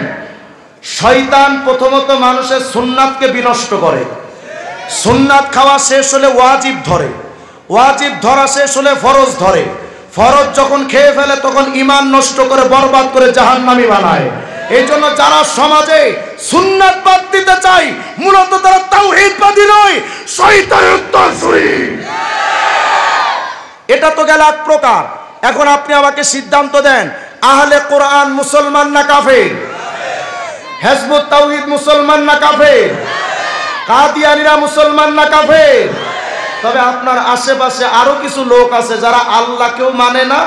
শয়তান প্রথমত মানুষের সুন্নাতকে বিনষ্ট করে। সুন্নাত খাওয়া শেষ হলে ওয়াজিব ধরে, ওয়াজিব ধরা শেষ হলে ফরজ ধরে, ফরজ যখন খেয়ে ফেলে তখন ঈমান নষ্ট করে বরবাদ করে জাহান্নামী বানায়। এই জন্য যারা সমাজে সুন্নাত বাদ দিতে চায় মূলত তারা তাওহীদবাদী নয়, শয়তানের উত্তরসূরি। এটা তো গেল এক প্রকার। এখন আপনি আমাকে সিদ্ধান্ত দেন, আহলে কোরআন মুসলমান না কাফের? হিজবুত তাওহীদ মুসলমান না কাফের? কাদিয়ানীরা মুসলমান না কাফের? তবে আপনার আশেপাশে আরো কিছু লোক আছে যারা আল্লাহকেও মানে না,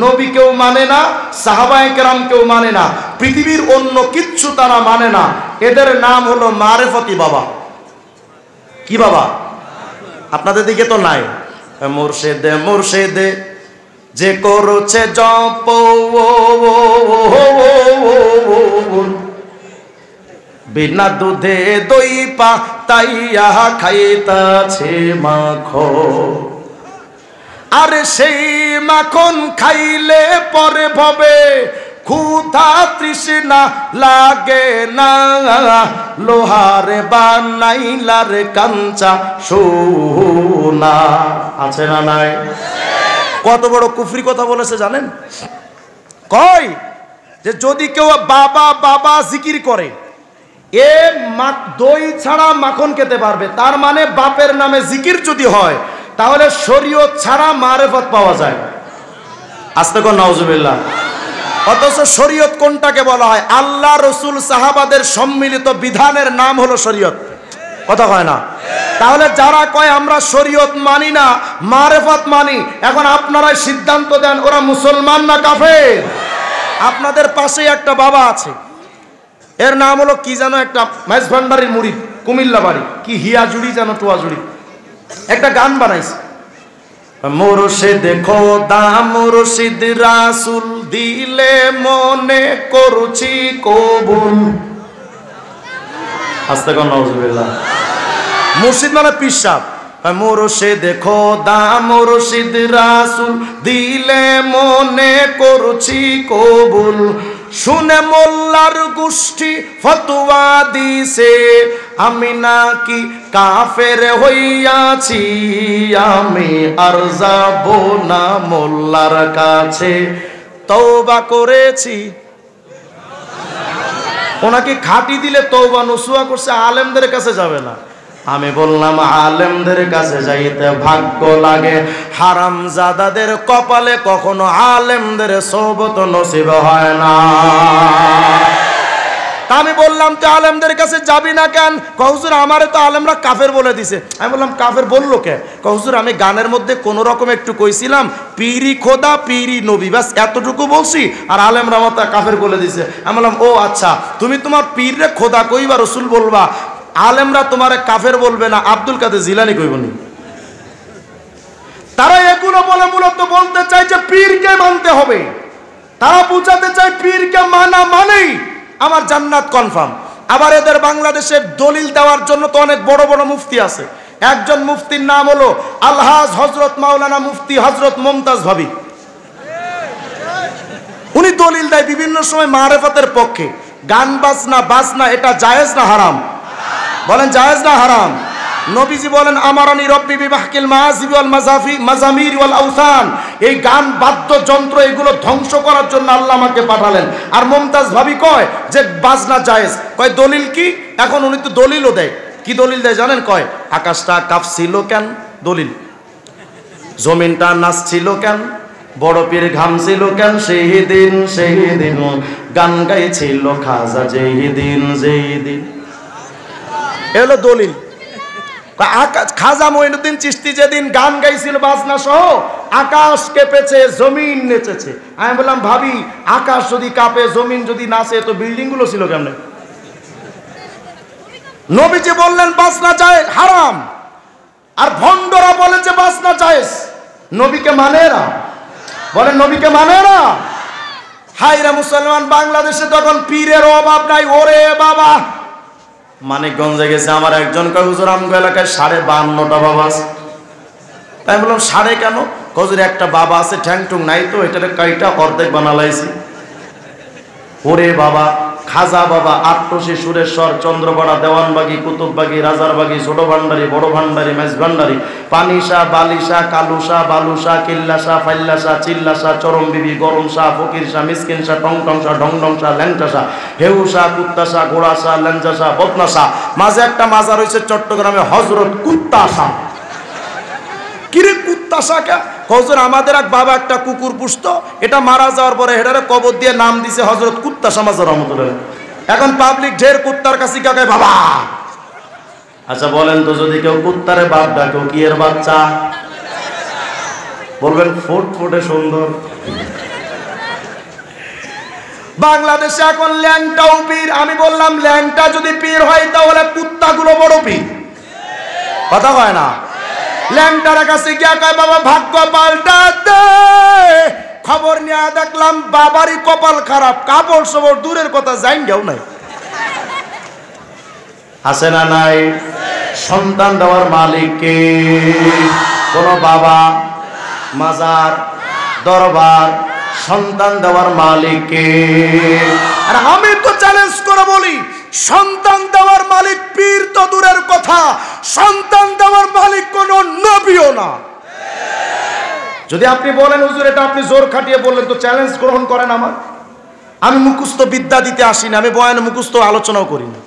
নবীকেও মানে না, সাহাবায়ে কেরামকেও মানে না, পৃথিবীর অন্য কিচ্ছু তারা মানে না। এদের নাম হলো মারেফতি বাবা। কি বাবা? আপনাদের দিকে তো নাই। মুর্শিদে মুর্শিদে যে করছে জপ বিনা দুধে দই পাতাইয়া খাইতাছে মাখন, আর সেই মাখন খাইলে পরে ভবে ক্ষুধা তৃষ্ণা লাগে না, লোহারে বানাইলার কাঞ্চা সোনা। আছে না নাই? কত বড় কুফরি কথা বলেছে জানেন? কয় যে যদি কেউ বাবা বাবা জিকির করে এ দই ছাড়া মাখন খেতে পারবে, তার মানে বাপের নামে জিকির যদি হয় তাহলে শরীয়ত ছাড়া মারেফত পাওয়া যায়। আস্তে করে নাউজুবিল্লাহ। অথচ শরীয়ত কোনটাকে বলা হয়? আল্লাহ রসুল সাহাবাদের সম্মিলিত বিধানের নাম হলো শরীয়ত। কথা হয় না? তাহলে যারা কয় আমরা শরীয়ত মানি না মারেফত মানি, এখন আপনারাই সিদ্ধান্ত দেন ওরা মুসলমান না কাফের? আপনাদের পাশেই একটা বাবা আছে, এর নাম হলো কি জানো, একটা মাইজ ভান্ডারির মুরিদ, কুমিল্লা বাড়ি, কি হিয়া জুড়ি জানো, টোয়া জুড়ি, একটা গান বানাইছে, মুর্শিদ খোদা মুর্শিদ রাসূল দিলে মনে করছি কবুল। আস্তে করে নাউজুবিল্লাহ। মুর্শিদ মানে পীর সাহেব। মুর্শিদ খোদা মুর্শিদ রাসূল দিলে মনে করছি কবুল, শুনে মোল্লার গোষ্ঠী ফতোয়া দিছে আমি নাকি কাফের হইয়াছি, আমি আর যাব না মোল্লার কাছে, তওবা করেছি। ওনাকে খাটি দিলে তওবা নসুয়া করছে, আলেমদের কাছে যাবে না। আমি বললাম আলেমদের কাছে যাইতে ভাগ্য লাগে, হারামজাদাদের কপালে কখনো আলেমদের সোহবত নসিব হয় না। তা আমি বললাম তুই আলেমদের কাছে যাবি না কেন? হুজুর আমারে তো আলেমরা কাফের বলে দিছে। আমি বললাম কাফের বললো কে? হুজুর আমি গানের মধ্যে কোন রকম একটু কইছিলাম পীরি খোদা পীরি নবী, ব্যাস এতটুকু বলছি, আর আলেমরা আমার কাফের বলে দিছে। আমি বললাম ও আচ্ছা, তুমি তোমার পীরে খোদা কইবা রসুল বলবা, আলেমরা তোমারে কাফের বলবে না, আব্দুল কাদের জিলানী কইবনি। তারা এগুলো বলে মূলত বলতে চায় যে পীরকে মানতে হবে। তারা বুঝাতে চায় পীরকে মানা মানেই আমার জান্নাত কনফার্ম। আবার এদের বাংলাদেশের দলিল দেওয়ার জন্য তো অনেক বড় বড় মুফতি আছে। একজন মুফতির নাম হলো আলহাজ হযরত মাওলানা মুফতি হযরত মুমতাজ ভাবি। উনি দলিল দেয় বিভিন্ন সময় মারেফতের পক্ষে। গান বাজনা এটা জায়েজ না হারাম? বলেন জায়েজ না হারাম? নবীজি বলেন আমারানি রব্বি বিমাহকিল মাযিবি ওয়াল মাজামির ওয়াল আওসান, এই গান বাদ্যযন্ত্র এগুলো ধ্বংস করার জন্য আল্লাহ আমাকে পাঠালেন। আর মুমতাজ ভাবি কয় যে বাজনা জায়েজ। কয় দলিল কি? এখন উনি তো দলিলও দেয়। কি দলিল দেয় জানেন? কয় আকাশটা কাঁপছিল কেন? দলিল। জমিনটা নাচছিল কেন? বড় পীর ঘামছিল কেন? সেই দিন গান গাইছিল খাজা যেই দিন। এলো দলিল। খাজা মঈনুদ্দিন চিশতি যেদিন গান গাইছিল বাজনা সহ, আকাশ কেঁপেছে, জমিন নেচেছে। আমি বললাম ভাবি, আকাশ যদি কাঁপে, জমিন যদি নাচে, তো বিল্ডিং গুলো ছিল কেমনে? নবীজি বললেন বাজনা জায়েজ হারাম, আর ভণ্ডরা বলে যে বাজনা জায়েজ। নবীকে মানে না, বলেন নবীকে মানে না। হাইরা মুসলমান, বাংলাদেশে তখন পীরের অভাব নাই। ওরে বাবা, মানিকগঞ্জে গেছে আমার একজন, কয় হুজুর আমগো এলাকায় 52টা বাবা আছে। তাই বললাম 5.5 কেন? হুজুর একটা বাবা আছে, ঠ্যাং টুং নাই তো, এটারে কয়টা অর্ধেক বানালাইছি। ওরে বাবা, খাজা বাবা, আট্টসি, সুরেশ্বর, চন্দ্রপাড়া, দেওয়ানবাগি, কুতুববাগি, রাজারবাগি, ছোট ভান্ডারি, বড় ভান্ডারি, মেজ ভান্ডারি, পানিশা, বালিশা, কালুশা, বালুশা, কিল্লাশা, ফাইল্লাশা, চিল্লাশা, চরম বিবি, গরম শাহ, ফকির শাহ, মিসকিন শাহ, টং টং শাহ, ঢং ঢং শাহ, ল্যাংটা শাহ, হেউশা, কুত্তাশা, ঘোড়াশা, ল্যাংচা, বদনাশা। মাঝে একটা মাজার হয়েছে চট্টগ্রামে, হজরত কুত্তাশা। কিরে কুত্তাশা কে? হুজুর আমাদের এক বাবা একটা কুকুর পুষতো, এটা মারা যাওয়ার পরে হেডারে কবর দিয়ে নাম দিছে হজরত কুত্তাশা মাজার রহমতুল্লাহ। এখন পাবলিক ঢের কুত্তার কাছে কাকে বাবা। আচ্ছা বলেন তো, যদি কেউ কুত্তারে বাপ ডাকে, কি এর বাচ্চা? বলবেন ফুটফুটে সুন্দর। বাংলাদেশে এখন ল্যাংটাও পীর। আমি বললাম ল্যাংটা যদি পীর হয়, তাহলে কুত্তাগুলো বড় পীর। কথা হয় না? ল্যাংটার কাছে গিয়া কয় বাবা ভাগ্য পাল্টাতে। খবর নিয়ে দেখলাম বাবারই কপাল খারাপ, কাপড় সবর দূরের কথা, জাইঙ্গাও নাই। আছে না নাই? সন্তান দেওয়ার মালিক কে? কোন বাবা, মাজার, দরবার, সন্তান দেওয়ার মালিক কে? আর আমি তো চ্যালেঞ্জ করে বলি, সন্তান দেওয়ার মালিক পীর তো দূরের কথা, সন্তান দেওয়ার মালিক কোন নবীও না। যদি আপনি বলেন হুজুর এটা আপনি জোর খাটিয়ে বললেন, তো চ্যালেঞ্জ গ্রহণ করেন আমার। আমি মুখস্থ বিদ্যা দিতে আসি না, আমি বয়ানে মুখস্থ আলোচনাও করি না।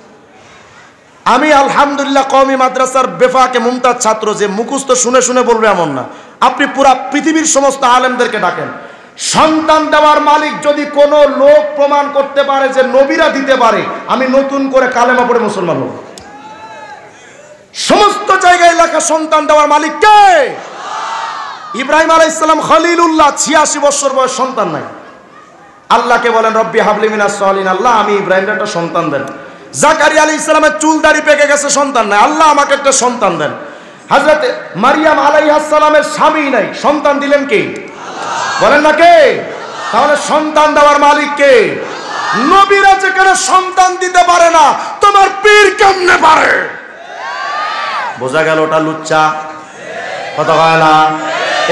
আমি আলহামদুলিল্লাহ কওমি মাদ্রাসার বেফাকে মুমতাজ ছাত্র, যে মুখস্থ শুনে শুনে বলবে এমন না। আপনি পুরা পৃথিবীর সমস্ত আলেমদেরকে ডাকেন, সন্তান দেওয়ার মালিক যদি কোন লোক প্রমাণ করতে পারে যে নবীরা দিতে পারে, আমি নতুন করে কালেমা পড়ে মুসলমান হব। সমস্ত জায়গায় লেখা সন্তান দেওয়ার মালিক কে? ইব্রাহিম আলাইহিস সালাম খলিলুল্লাহ, 86 বছর বয়স, সন্তান নাই। আল্লাহকে বলেন রব্বি হাবলি মিনাস সালিহিন, আল্লাহ আমি ইব্রাহিমের একটা সন্তান দেন। জাকারিয়া আলাইহিস সালামের চুল দাড়ি পেকে গেছে, সন্তান নাই, আল্লাহ আমাকে একটা সন্তান দেন। হযরত মারিয়াম আলাইহিস সালামের স্বামী নাই, সন্তান দিলেন কে? বলেন না কে? তাহলে সন্তান দেওয়ার মালিক কে? নবীরা যেখানে সন্তান দিতে পারে না, তোমার পীর কেমনে পারে? বোঝা গেল ওটা লুচ্চা, কথা হয় না?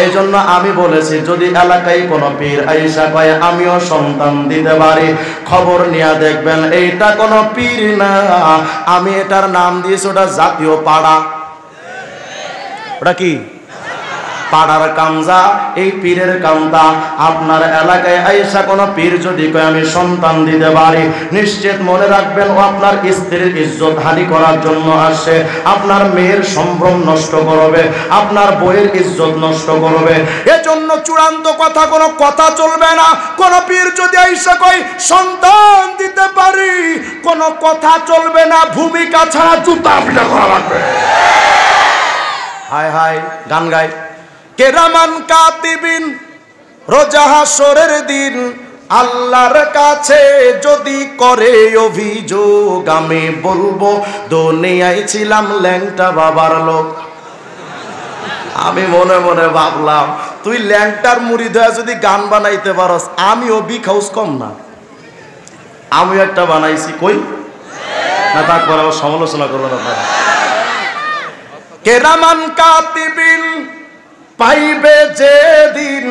এই জন্য আমি বলেছি, যদি এলাকায় কোনো পীর আইসা কয় আমিও সন্তান দিতে পারি, খবর নিয়ে দেখবেন এইটা কোনো পীর না, আমি এটার নাম দিয়েছি ওটা জাতীয় পাড়া। ওটা কি? পাড়ার কামজা, এই পীরের কামদা। আপনার এলাকায় আইসা কোনো পীর যদি কয় আমি সন্তান দিতে পারি, নিশ্চিত মনে রাখবেন ও আপনার স্ত্রীর ইজ্জত হানি করার জন্য আসে, আপনার মেয়ের সম্ভ্রম নষ্ট করবে, আপনার বইয়ের ইজ্জত নষ্ট করবে। এজন্য চূড়ান্ত কথা, কোনো কথা চলবে না। কোন পীর যদি আইসা কয় সন্তান দিতে পারি, কোনো কথা চলবে না, ভূমিকা ছাড়া জুতা পিটা করা লাগবে। হায় হায়, গান গায় কেরামান কাতিবিন, রোজা হাসরের দিন আল্লাহর কাছে যদি করে অভিযোগ, আমি বলবো দুনিয়ায় ছিলাম ল্যাংটা বাবার লোক। আমি মনে মনে ভাবলাম, তুই ল্যাংটার মুড়িদ হয়ে যদি গান বানাইতে পারস, আমিও বিগ হাউস কম না, আমিও একটা বানাইছি। কই না, তারপর আবার সমালোচনা করবো না। কেরামান কাতিবিন পাইবে যেদিন,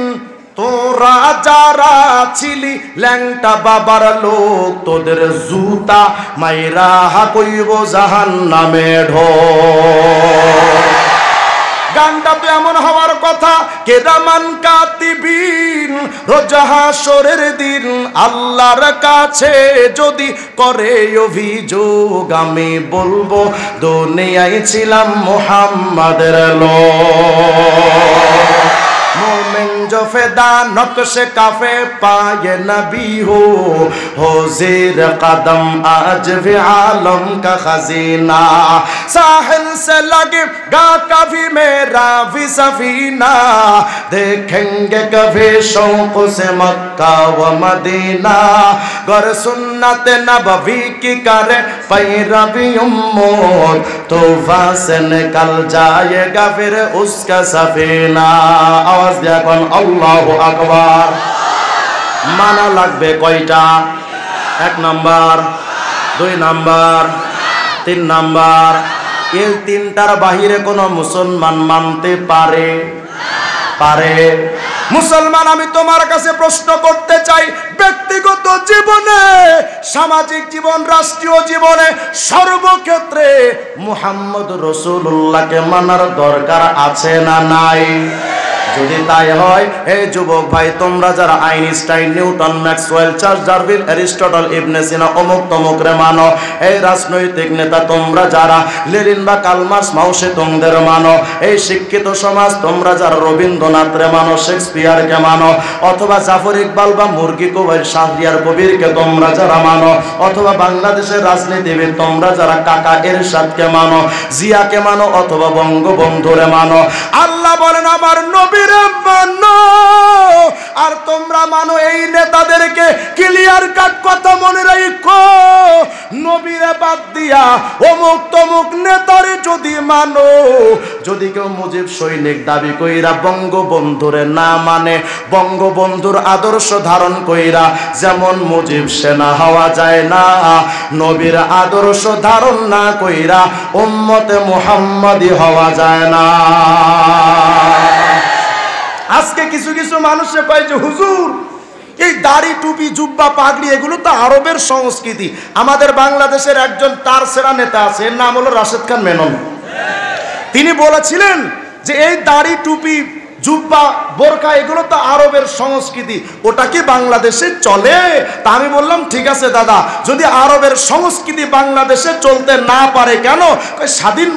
তোরা যারা ছিলি ল্যাংটা বাবার লোক, তোদের জুতা মাইরা কইব জাহান্নামে ঢোক। গানটা তো এমন হওয়ার কথা, কেরামান কাতিবিন, রোজ হাসরের দিন আল্লাহর কাছে যদি করে অভিযোগ, আমি বলবো দুনিয়ায় ছিলাম মুহাম্মাদের লোক। মুমিন जो फिदा नक्श काफे पाए नबी हो ज़ेर कदम आज भी आलम का खजीना साहिल से लगेगा कभी मेरा भी सफीना देखेंगे कभी शौक से मक्का व मदीना गर सुन्नत नबवी की करे पैरवी उम्मत तूफान से निकल जाएगा फिर उसका सफीना आवाज दिया कौन अल्लाहु আকবার माना লাগবে কয়টা এক নাম্বার দুই নাম্বার তিন নাম্বার এই তিনটার বাহিরে কোনো মুসলমান মানতে পারে পারে মুসলমান আমি তোমার কাছে প্রশ্ন করতে চাই ব্যক্তিগত জীবনে সামাজিক জীবন রাষ্ট্রীয় জীবনে সর্বক্ষেত্রে মুহাম্মদ রাসূলুল্লাহকে মানার দরকার আছে না নাই যদি তাই হয় এই যুবক ভাই তোমরা যারা Einstein Newton Maxwell Charles Darwin Aristotle Ibn Sina অমুক তমুক রে মানো এই রাজনৈতিক নেতা তোমরা যারা লেনিন বা কার্ল মার্কস মাও সেতুংদের মানো এই শিক্ষিত সমাজ তোমরা যারা রবীন্দ্রনাথ রে মানো শেক্সপিয়ারকে মানো অথবা জাফর ইকবাল বা মুরগি কবির শাহরিয়ার কবিরকে তোমরা যারা মানো অথবা বাংলাদেশের রাজনীতিবিদ তোমরা যারা কাকা এরশাদকে মানো জিয়াকে মানো অথবা বঙ্গবন্ধুরে মানো আল্লাহ বলেন আমার নবী মানো আর তোমরা মানো এই নেতাদেরকে ক্লিয়ার কাট কথা মনে রাখো নবীরে বাদ দিয়া অমুক তমুক নেতারে যদি মানো যদি কেউ মুজিব সৈনিক দাবি কইরা বঙ্গবন্ধুরে না মানে বঙ্গবন্ধুর আদর্শ ধারণ কইরা যেমন মুজিব সেনা হওয়া যায় না নবীর আদর্শ ধারণ না কইরা উম্মতে মুহাম্মাদি হওয়া যায় না আজকে কিছু কিছু মানুষে কয় যে হুজুর এই দাড়ি টুপি জুব্বা পাগড়ি এগুলো তো আরবের সংস্কৃতি আমাদের বাংলাদেশের একজন তার সেরা নেতা আছে এর নাম হলো রাশেদ খান মেনন তিনি বলেছিলেন যে এই দাড়ি টুপি জুব্বা বোরকা এগুলো তো আরবের সংস্কৃতি ওটা কি বাংলাদেশে চলে তা আমি বললাম ঠিক আছে দাদা যদি আরবের সংস্কৃতি বাংলাদেশে চলতে না পারে কেন স্বাধীন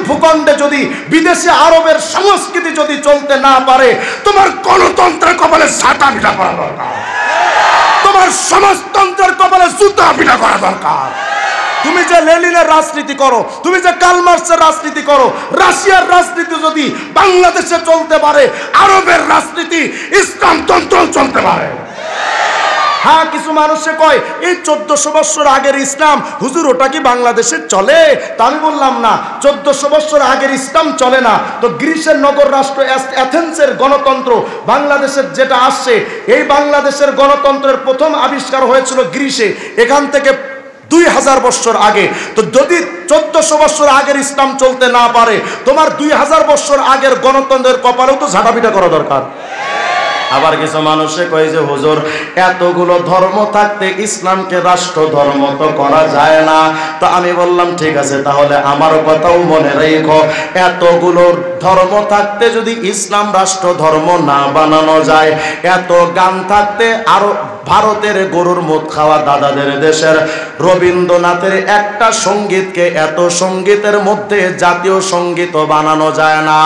ভূখণ্ডে যদি বিদেশে আরবের সংস্কৃতি যদি চলতে না পারে তোমার গণতন্ত্রের কপালে ছাতা পিটা করা দরকার তোমার সমাজতন্ত্রের কপালে জুতা পিটা করা দরকার তুমি যে লেনিনের রাজনীতি করো তুমি যে কার্ল মার্কসের রাজনীতি করো রাশিয়ার রাজনীতি যদি বাংলাদেশে চলতে পারে আরবের রাজনীতি ইসলামতন্ত্র চলতে পারে হ্যাঁ কিছু মানুষে কয় এই 1400 বছর আগের ইসলাম হুজুর ওটা কি বাংলাদেশে চলে তা আমি বললাম না 1400 বছর আগের ইসলাম চলে না তো গ্রিসের নগর রাষ্ট্র অ্যাথেন্সের গণতন্ত্র বাংলাদেশের যেটা আসছে এই বাংলাদেশের গণতন্ত্রের প্রথম আবিষ্কার হয়েছিল গ্রিসে এখান থেকে 2000 বছর আগে তো যদি 1400 বছর আগের ইসলাম চলতে না পারে তোমার 2000 বছর আগের গণতন্ত্রের কপালেও তো ঝাঁটাপিটা করা দরকার আবার কিছু মানুষে কয় যে হুজুর এতগুলো ধর্ম থাকতে ইসলামকে রাষ্ট্র ধর্ম তো করা যায় না তো আমি বললাম ঠিক আছে তাহলে আমার কথাও মনে রেখো এতগুলো ধর্ম থাকতে যদি ইসলাম রাষ্ট্র ধর্ম না বানানো যায় এত গান থাকতে আরো ভারতের গরুর মুখ খাওয়া দাদাদের দেশের রবীন্দ্রনাথের একটা সঙ্গীতকে এত সঙ্গীতের মধ্যে জাতীয় সঙ্গীত বানানো যায় না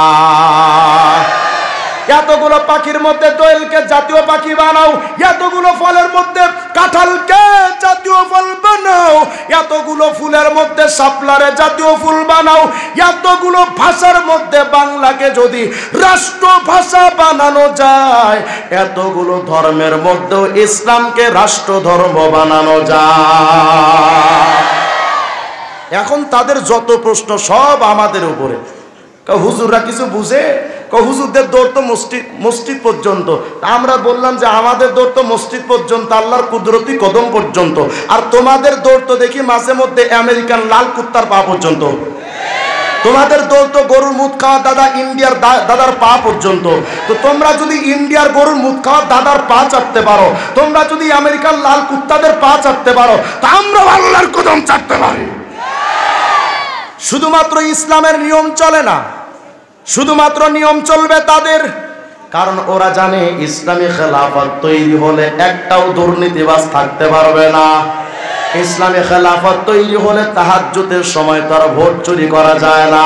এতগুলো পাখির মধ্যে দোয়েলকে জাতীয় পাখি বানাও এতগুলো ফলের মধ্যে কাঁঠালকে জাতীয় ফল বানাও এতগুলো ফুলের মধ্যে শাপলারে জাতীয় ফুল বানাও এতগুলো ভাষার মধ্যে বাংলাকে যদি রাষ্ট্র ভাষা বানানো যায় এতগুলো ধর্মের মধ্যেও ইসলামকে রাষ্ট্র ধর্ম বানানো যায় এখন তাদের যত প্রশ্ন সব আমাদের উপরে হুজুররা কিছু বুঝে হুজুরদের দৌড় তো মসজিদ পর্যন্ত আমরা বললাম যে আমাদের দৌড় তো মসজিদ পর্যন্ত আল্লাহর কুদরতি কদম পর্যন্ত আর তোমাদের দৌড় তো দেখি মাঝে মধ্যে আমেরিকান লাল কুত্তার পা পর্যন্ত তোমাদের দৌড় তো গরুর মুখ খাওয়া দাদা ইন্ডিয়ার দাদার পা পর্যন্ত তো তোমরা যদি ইন্ডিয়ার গরুর মুখ খাওয়া দাদার পা চাটতে পারো তোমরা যদি আমেরিকান লাল কুত্তাদের পা চাটতে পারো তা আমরা আল্লাহর কদম চাটতে পারি শুধুমাত্র ইসলামের নিয়ম চলে না শুধুমাত্র নিয়ম চলবে তাদের কারণ ওরা জানে ইসলামী খেলাফত তৈরি হলে একটাও দুর্নীতিবাজ থাকতে পারবে না ইসলামী খেলাফত তৈরি হলে তাহাজ্জুদের সময় তার ভোট চুরি করা যায় না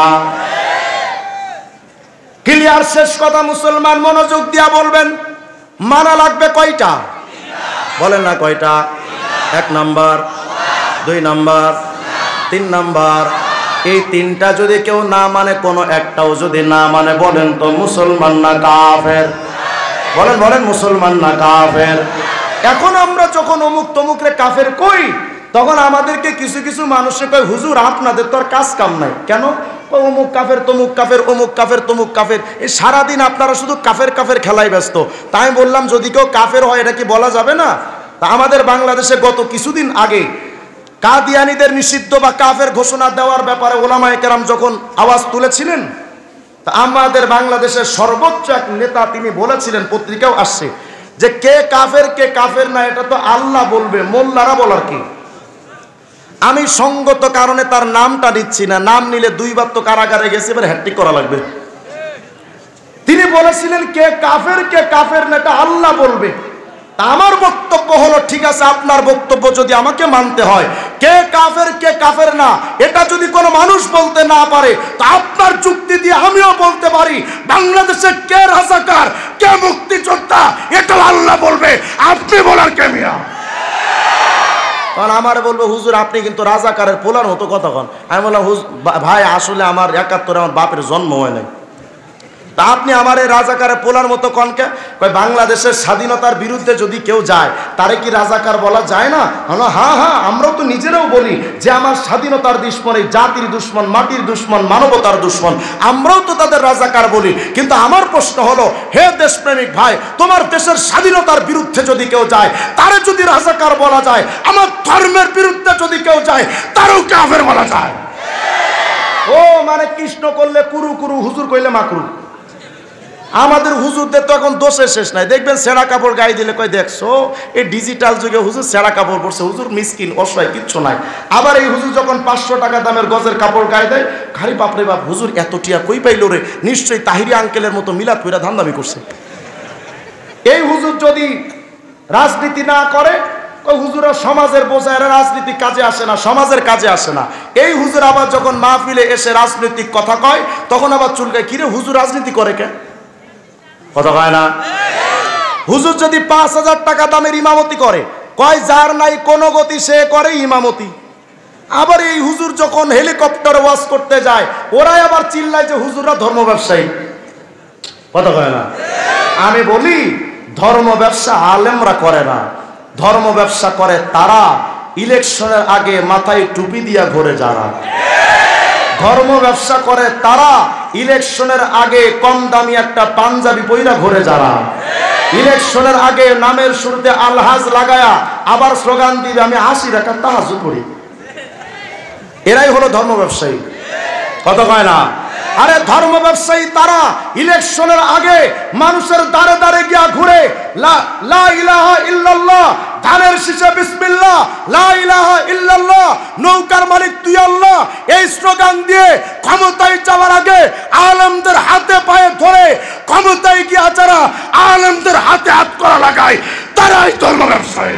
ক্লিয়ার, শেষ কথা মুসলমান মনোযোগ দিয়া বলবেন, মানা লাগবে কয়টা? বলেন না কয়টা? 1 নাম্বার, 2 নাম্বার, 3 নাম্বার। এই 3টা যদি কেউ না মানে, কোনো একটাও যদি না মানে, বলেন তো মুসলমান না কাফের? বলেন বলেন, মুসলমান না কাফের? এখন আমরা যখন অমুক তমুকরে কাফের কই, তখন আমাদেরকে কিছু কিছু মানুষে কয়, হুজুর আপনাদের তো আর কাজ কাম নাই কেন? অমুক কাফের, তমুক কাফের, অমুক কাফের, তমুক কাফের। এই সারাদিন আপনারা শুধু কাফের কাফের খেলায় ব্যস্ত। তাই বললাম, যদি কেউ কাফের হয় এটা কি বলা যাবে না? তা আমাদের বাংলাদেশে গত কিছুদিন আগে কাদিয়ানীদের নিষিদ্ধ বা কাফের ঘোষণা দেওয়ার ব্যাপারে ওলামায়ে কেরাম যখন আওয়াজ তুলেছিলেন, তা আমাদের বাংলাদেশের সর্বোচ্চ এক নেতা তিনি বলেছিলেন, পত্রিকাও আসছে, যে কে কাফের কে কাফের না এটা তো আল্লাহ বলবে, মোল্লারা বলার কি? আমি সঙ্গত কারণে তার নামটা দিচ্ছি না, নাম নিলে 2 বার তো কারাগারে গেছে, এবার হ্যাট্রিক করা লাগবে। তিনি বলেছিলেন কে কাফের না এটা আল্লাহ বলবে। আমার বক্তব্য হলো, ঠিক আছে, আপনার বক্তব্য যদি আমাকে মানতে হয়, কে কাফের না এটা যদি কোনো মানুষ বলতে না পারে, তা আপনার যুক্তি দিয়ে আমিও বলতে পারি বাংলাদেশে কে রাজাকার কে মুক্তিযোদ্ধা এটা আল্লাহ বলবে, আপনি বলার কে মিয়া? কারণ আমার বলবে, হুজুর আপনি কিন্তু রাজাকারের পোলার মতো কথা কন। আমি বললাম, ভাই আসলে আমার 71 আমার বাপের জন্ম হয় নাই, তা আপনি আমার এই রাজাকারের পোলার মতো কনকে? বাংলাদেশের স্বাধীনতার বিরুদ্ধে যদি কেউ যায় তারে কি রাজাকার বলা যায় না? হ্যাঁ হ্যাঁ, আমরাও তো নিজেরাও বলি যে আমার স্বাধীনতার দুশ্মন, এই জাতির দুশ্মন, মাটির দুশ্মন, মানবতার দুশ্মন, আমরাও তো তাদের রাজাকার বলি। কিন্তু আমার প্রশ্ন হলো, হে দেশপ্রেমিক ভাই, তোমার দেশের স্বাধীনতার বিরুদ্ধে যদি কেউ যায় তারে যদি রাজাকার বলা যায়, আমার ধর্মের বিরুদ্ধে যদি কেউ যায় তারও কাফের বলা যায়? ও মানে কৃষ্ণ করলে কুরু কুরু, হুজুর কইলে মাকরু। আমাদের হুজুরদের তো এখন দোষের শেষ নাই। দেখবেন ছেঁড়া কাপড় গায়ে দিলে কয়, দেখছো এই ডিজিটাল যুগে হুজুর ছেঁড়া কাপড় পরছে, হুজুর মিসকিন অসহায়, কিচ্ছু নাই। আবার এই হুজুর যখন 500 টাকা দামের গজের কাপড় গায়ে দেয়, খালি বাপরে বাপ, হুজুর এত টিয়া কই পাইল রে, নিশ্চয়ই তাহিরি আঙ্কেলের মতো মিলাদ কইরা ধান্দামি করছে। এই হুজুর যদি রাজনীতি না করে, হুজুরা সমাজের বোঝা, এরা রাজনীতি কাজে আসে না, সমাজের কাজে আসে না। এই হুজুর আবার যখন মাহফিলে এসে রাজনৈতিক কথা কয়, তখন আবার চুলকায়, কিরে হুজুর রাজনীতি করে কে? কথা কয় না? হুজুর যদি 5000 টাকা দামের ইমামতি করে, কয় যার নাই কোনো গতি সে করে ইমামতি। আবার এই হুজুর যখন হেলিকপ্টার ওয়াজ করতে যায়, ওরাই আবার চিল্লায় যে হুজুররা ধর্ম ব্যবসায়ী। কথা কয় না? আমি বলি, ধর্ম ব্যবসা আলেমরা করে না, ধর্ম ব্যবসা করে তারা ইলেকশনের আগে মাথায় টুপি দিয়া ঘুরে যারা। ধর্ম ব্যবসা করে তারা ইলেকশনের আগে কম দামি একটা পাঞ্জাবি পইরা ঘুরে যারা। ইলেকশনের আগে নামের শুরুতে আলহাজ লাগায়া আবার স্লোগান দিবে আমি 80 রাকাত তাহাজ্জুদ পড়ি। এরাই হলো ধর্ম ব্যবসায়ী। কথা কয় না? আরে ধর্ম ব্যবসায়ী তারা ইলেকশনের আগে মানুষের দাঁড়ে দাঁড়ে গিয়া ঘুরে লা ইলাহা ইল্লাল্লাহ, ধানের শীষে বিসমিল্লাহ, লা ইলাহা ইল্লাল্লাহ, নৌকার মালিক তুই আল্লাহ, এই স্লোগান দিয়ে ক্ষমতায় যাওয়ার আগে আলেমদের হাতে পায়ে ধরে ক্ষমতায় গিয়া যারা আলেমদের হাতে হাত করা লাগায় তারাই ধর্ম ব্যবসায়ী।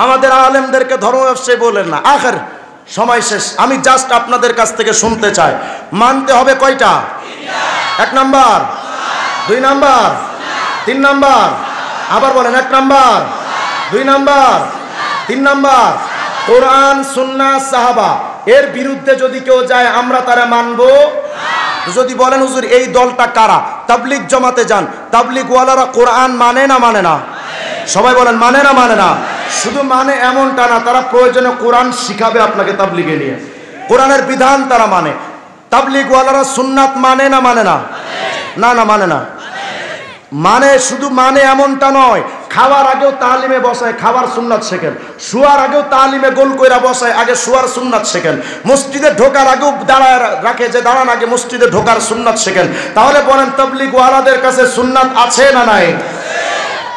আমাদের আলেমদেরকে ধর্ম ব্যবসায়ী বলেন না। আখের সময় শেষ, আমি জাস্ট আপনাদের কাছ থেকে শুনতে চাই, মানতে হবে কয়টা? 1 নাম্বার, 2 নাম্বার, 3 নাম্বার। আবার বলেন, 1 নাম্বার, 2 নাম্বার, 3 নাম্বার। কোরআন সুন্নাহ সাহাবা এর বিরুদ্ধে যদি কেউ যায় আমরা তারা মানবো। যদি বলেন হুজুর এই দলটা কারা, তাবলিগ জামাতে যান, তাবলিগ ওয়ালারা কোরআন মানে না মানে না? সবাই বলেন মানে না মানে না? শুধু মানে এমনটা না, তারা প্রয়োজনে কোরআন শিখাবে আপনাকে তাবলিগে নিয়ে, কোরআনের বিধান তারা মানে। তাবলিগ ওয়ালারা সুন্নাত মানে না মানে না? না না মানে না। মানে শুধু মানে এমনটা নয়, খাওয়ার আগেও তালিমে বসায় খাবার সুন্নাত শেখেন, শুয়ার আগেও তালিমে গোল কইরা বসায় আগে শুয়ার সুন্নাত শেখেন, মসজিদে ঢোকার আগেও দাঁড়ায় রাখে যে দাঁড়ান আগে মসজিদে ঢোকার সুন্নাত শেখেন। তাহলে বলেন তাবলিগ ওয়ালাদের কাছে সুন্নাত আছে না নাই?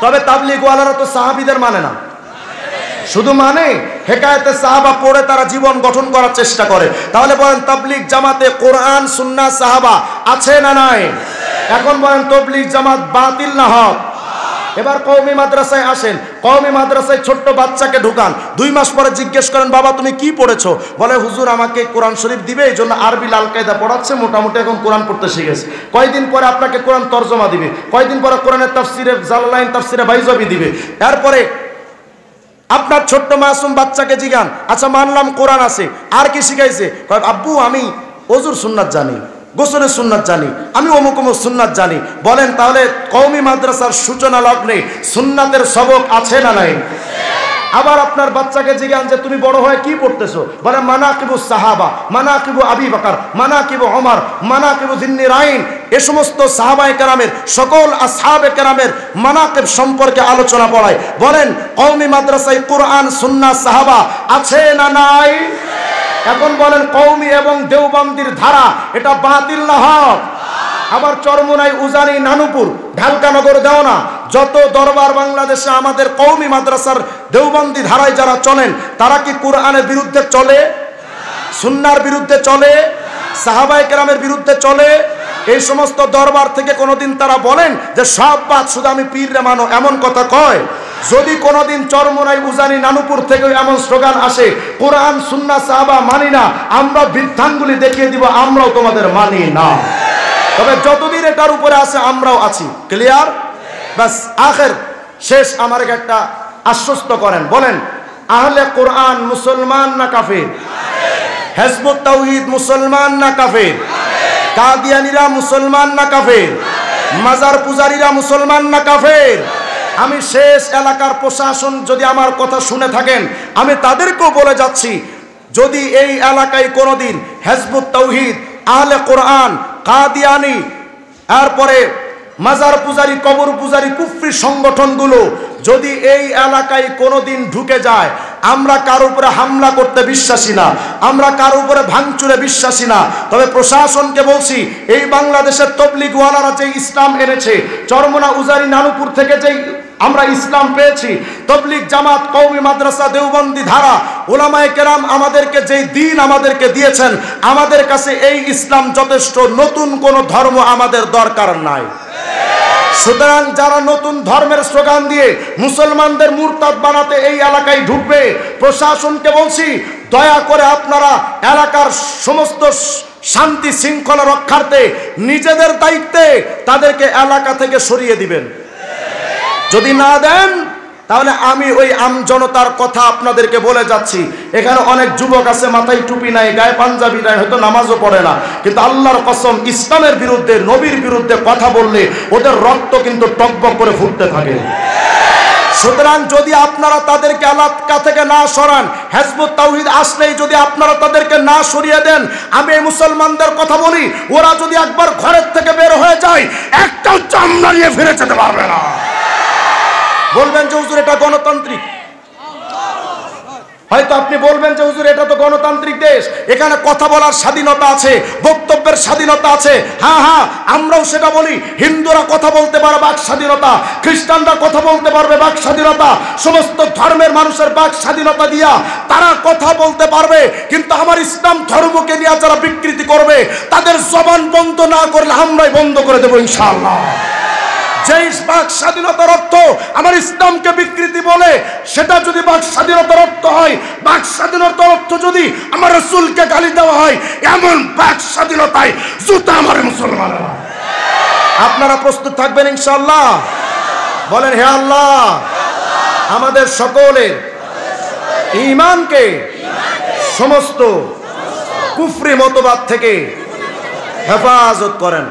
তবে তাবলিগ ওয়ালারা তো সাহাবীদের মানে না, শুধু মানে হেকায়েতে সাহাবা পড়ে তারা জীবন গঠন করার চেষ্টা করে। তাহলে বলেন তাবলিগ জামাতে কোরআন সুন্নাহ সাহাবা আছে না নাই? এখন বলেন তাবলিগ জামাত বাতিল না হক? এবার কওমি মাদ্রাসায় আসেন, কওমি মাদ্রাসায় ছোট্ট বাচ্চাকে ঢুকান, 2 মাস পরে জিজ্ঞেস করেন বাবা তুমি কি পড়েছো? বলে হুজুর আমাকে কোরআন শরীফ দিবে, এই জন্য আরবি লাল কায়দা পড়াচ্ছে, মোটামুটি এখন কোরআন পড়তে শিখেছে। কয়দিন পরে আপনাকে কোরআন তর্জমা দিবে, কয়দিন পরে কোরআনের তাফসিরে জালালাইন, তাফসিরে বাইজাবি দিবে। এরপরে আপনার ছোট্ট মাসুম বাচ্চাকে জিজ্ঞান, আচ্ছা মানলাম কোরআন আছে, আর কি শিখাইছে? আব্বু আমি ওযুর সুন্নাত জানি, গোসলের সুন্নাত জানি, আমি অমুক অমুক সুন্নাত জানি। বলেন তাহলে কওমি মাদ্রাসার সূচনা লগ্নে সুন্নাতের সবক আছে না নাই? আবার আপনার বাচ্চাকে জিজ্ঞান যে তুমি বড় হয়ে কি পড়তেছো? বলে মানাকিবুস সাহাবা, মানাকিবু আবি বকর, মানাকিবু ওমর, মানাকিবু যিন্নিরাইন। এই সমস্ত সাহাবায়ে কেরামের, সকল আসহাবে কেরামের মানাকিব সম্পর্কে আলোচনা পড়ায়। বলেন কওমি মাদ্রাসায় কোরআন সুন্নাহ সাহাবা আছে না নাই? এখন বলেন কওমি এবং দেওবন্দির ধারা এটা বাতিল না হক? আবার চরমোনাই, উজানি, নানুপুর, ঢালকানগর, দেওনা, যত দরবার বাংলাদেশে আমাদের কওমি মাদ্রাসার দেওবন্দি ধারায় যারা চলেন তারা কি কোরআনের বিরুদ্ধে চলে? সুন্নাহর বিরুদ্ধে চলে? সাহাবায়ে কেরামের বিরুদ্ধে চলে? এই সমস্ত দরবার থেকে কোনোদিন তারা বলেন যে সব বাদ শুধু আমি পীররে মানো, এমন কথা কয়? যদি কোনোদিন চরমোনাই, উজানি, নানুপুর থেকে এমন স্লোগান আসে কোরআন সুন্নাহ সাহাবা মানি না, আমরা বৃদ্ধাঙ্গুলি দেখিয়ে দিব আমরাও তোমাদের মানি না। তবে যতদিন এটার উপরে আছে আমরাও আছি। ক্লিয়ার? বাস আখের শেষ আমাকে একটা আশ্বস্ত করেন, বলেন আহলে কোরআন মুসলমান না কাফির? হিজবুত তাওহীদ মুসলমান না কাফির? কাদিয়ানীরা মুসলমান না কাফির? মাজার পূজারীরা মুসলমান না কাফির? আমি শেষ এলাকার প্রশাসন যদি আমার কথা শুনে থাকেন, আমি তাদেরকেও বলে যাচ্ছি, যদি এই এলাকায় কোনোদিন হিজবুত তাওহীদ, আহলে কোরআন, কাদিয়ানী, এরপরে মাজার পূজারী, কবর পূজারী, কুফরি সংগঠনগুলো যদি এই এলাকায় কোনোদিন ঢুকে যায়, আমরা কারো উপরে হামলা করতে বিশ্বাসী না, আমরা কারো উপরে ভাঙচুরে বিশ্বাসী না। তবে প্রশাসনকে বলছি, এই বাংলাদেশের তবলিগওয়ালারা যে ইসলাম এনেছে, চরমোনা, উজানি, নানুপুর থেকে যেই আমরা ইসলাম পেয়েছি, তবলিগ জামাত, কওমি মাদ্রাসা, দেওবন্দি ধারা, উলামায়ে কেরাম আমাদেরকে যেই দ্বীন আমাদেরকে দিয়েছেন, আমাদের কাছে এই ইসলাম যথেষ্ট, নতুন কোনো ধর্ম আমাদের দরকার নাই। সুতরাং যারা নতুন ধর্মের স্লোগান দিয়ে মুসলমানদের মুরতাদ বানাতে এই এলাকায় ঢুকবে, প্রশাসনকে বলছি দয়া করে আপনারা এলাকার সমস্ত শান্তি শৃঙ্খলা রক্ষার্থে নিজেদের দায়িত্বে তাদেরকে এলাকা থেকে সরিয়ে দিবেন। যদি না দেন তাহলে আমি ওই আমজনতার কথা আপনাদেরকে বলে যাচ্ছি। এখানে অনেক যুবক আছে মাথায় টুপি নাই, গায়ে পাঞ্জাবি নাই, হয়তো নামাজও পড়ে না, কিন্তু আল্লাহর কসম ইসলামের বিরুদ্ধে, নবীর বিরুদ্ধে কথা বললে ওদের রক্ত কিন্তু টকবক করে ফুটতে থাকে। সুতরাং যদি আপনারা তাদেরকে এলাকা থেকে না সরান, হিজবুত তাওহীদ আসলেই যদি আপনারা তাদেরকে না সরিয়ে দেন, আমি এই মুসলমানদের কথা বলি, ওরা যদি একবার ঘরের থেকে বের হয়ে যায় একটাও চামড়া নিয়ে ফিরে যেতে পারবে না। বলবেন যে হুজুর এটা গণতান্ত্রিক, হয়তো আপনি বলবেন যে হুজুর এটা তো গণতান্ত্রিক দেশ, এখানে কথা বলার স্বাধীনতা আছে, বক্তব্যের স্বাধীনতা আছে। হ্যাঁ হ্যাঁ, আমরাও সেটা বলি। হিন্দুরা কথা বলতে পারে, বাক স্বাধীনতা, খ্রিস্টানরা কথা বলতে পারবে, বাক স্বাধীনতা, সমস্ত ধর্মের মানুষের বাক স্বাধীনতা দিয়া তারা কথা বলতে পারবে। কিন্তু আমার ইসলাম ধর্মকে নিয়ে যারা বিকৃতি করবে তাদের জবান বন্ধ না করলে আমরাই বন্ধ করে দেবো ইনশাআল্লাহ। যেই বাক স্বাধীনতার অর্থ আমার ইসলামকে বিকৃতি বলে, সেটা যদি বাক স্বাধীনতার অর্থ হয়, বাক স্বাধীনতার অর্থ যদি আমার রাসূলকে গালি দেওয়া হয়, এমন বাক স্বাধীনতায় জুতা আমার মুসলমানেরা। আপনারা প্রস্তুত থাকবেন ইনশাআল্লাহ? বলেন হে আল্লাহ আমাদের সকলের ঈমানকে সমস্ত কুফরি মতবাদ থেকে হেফাজত করেন।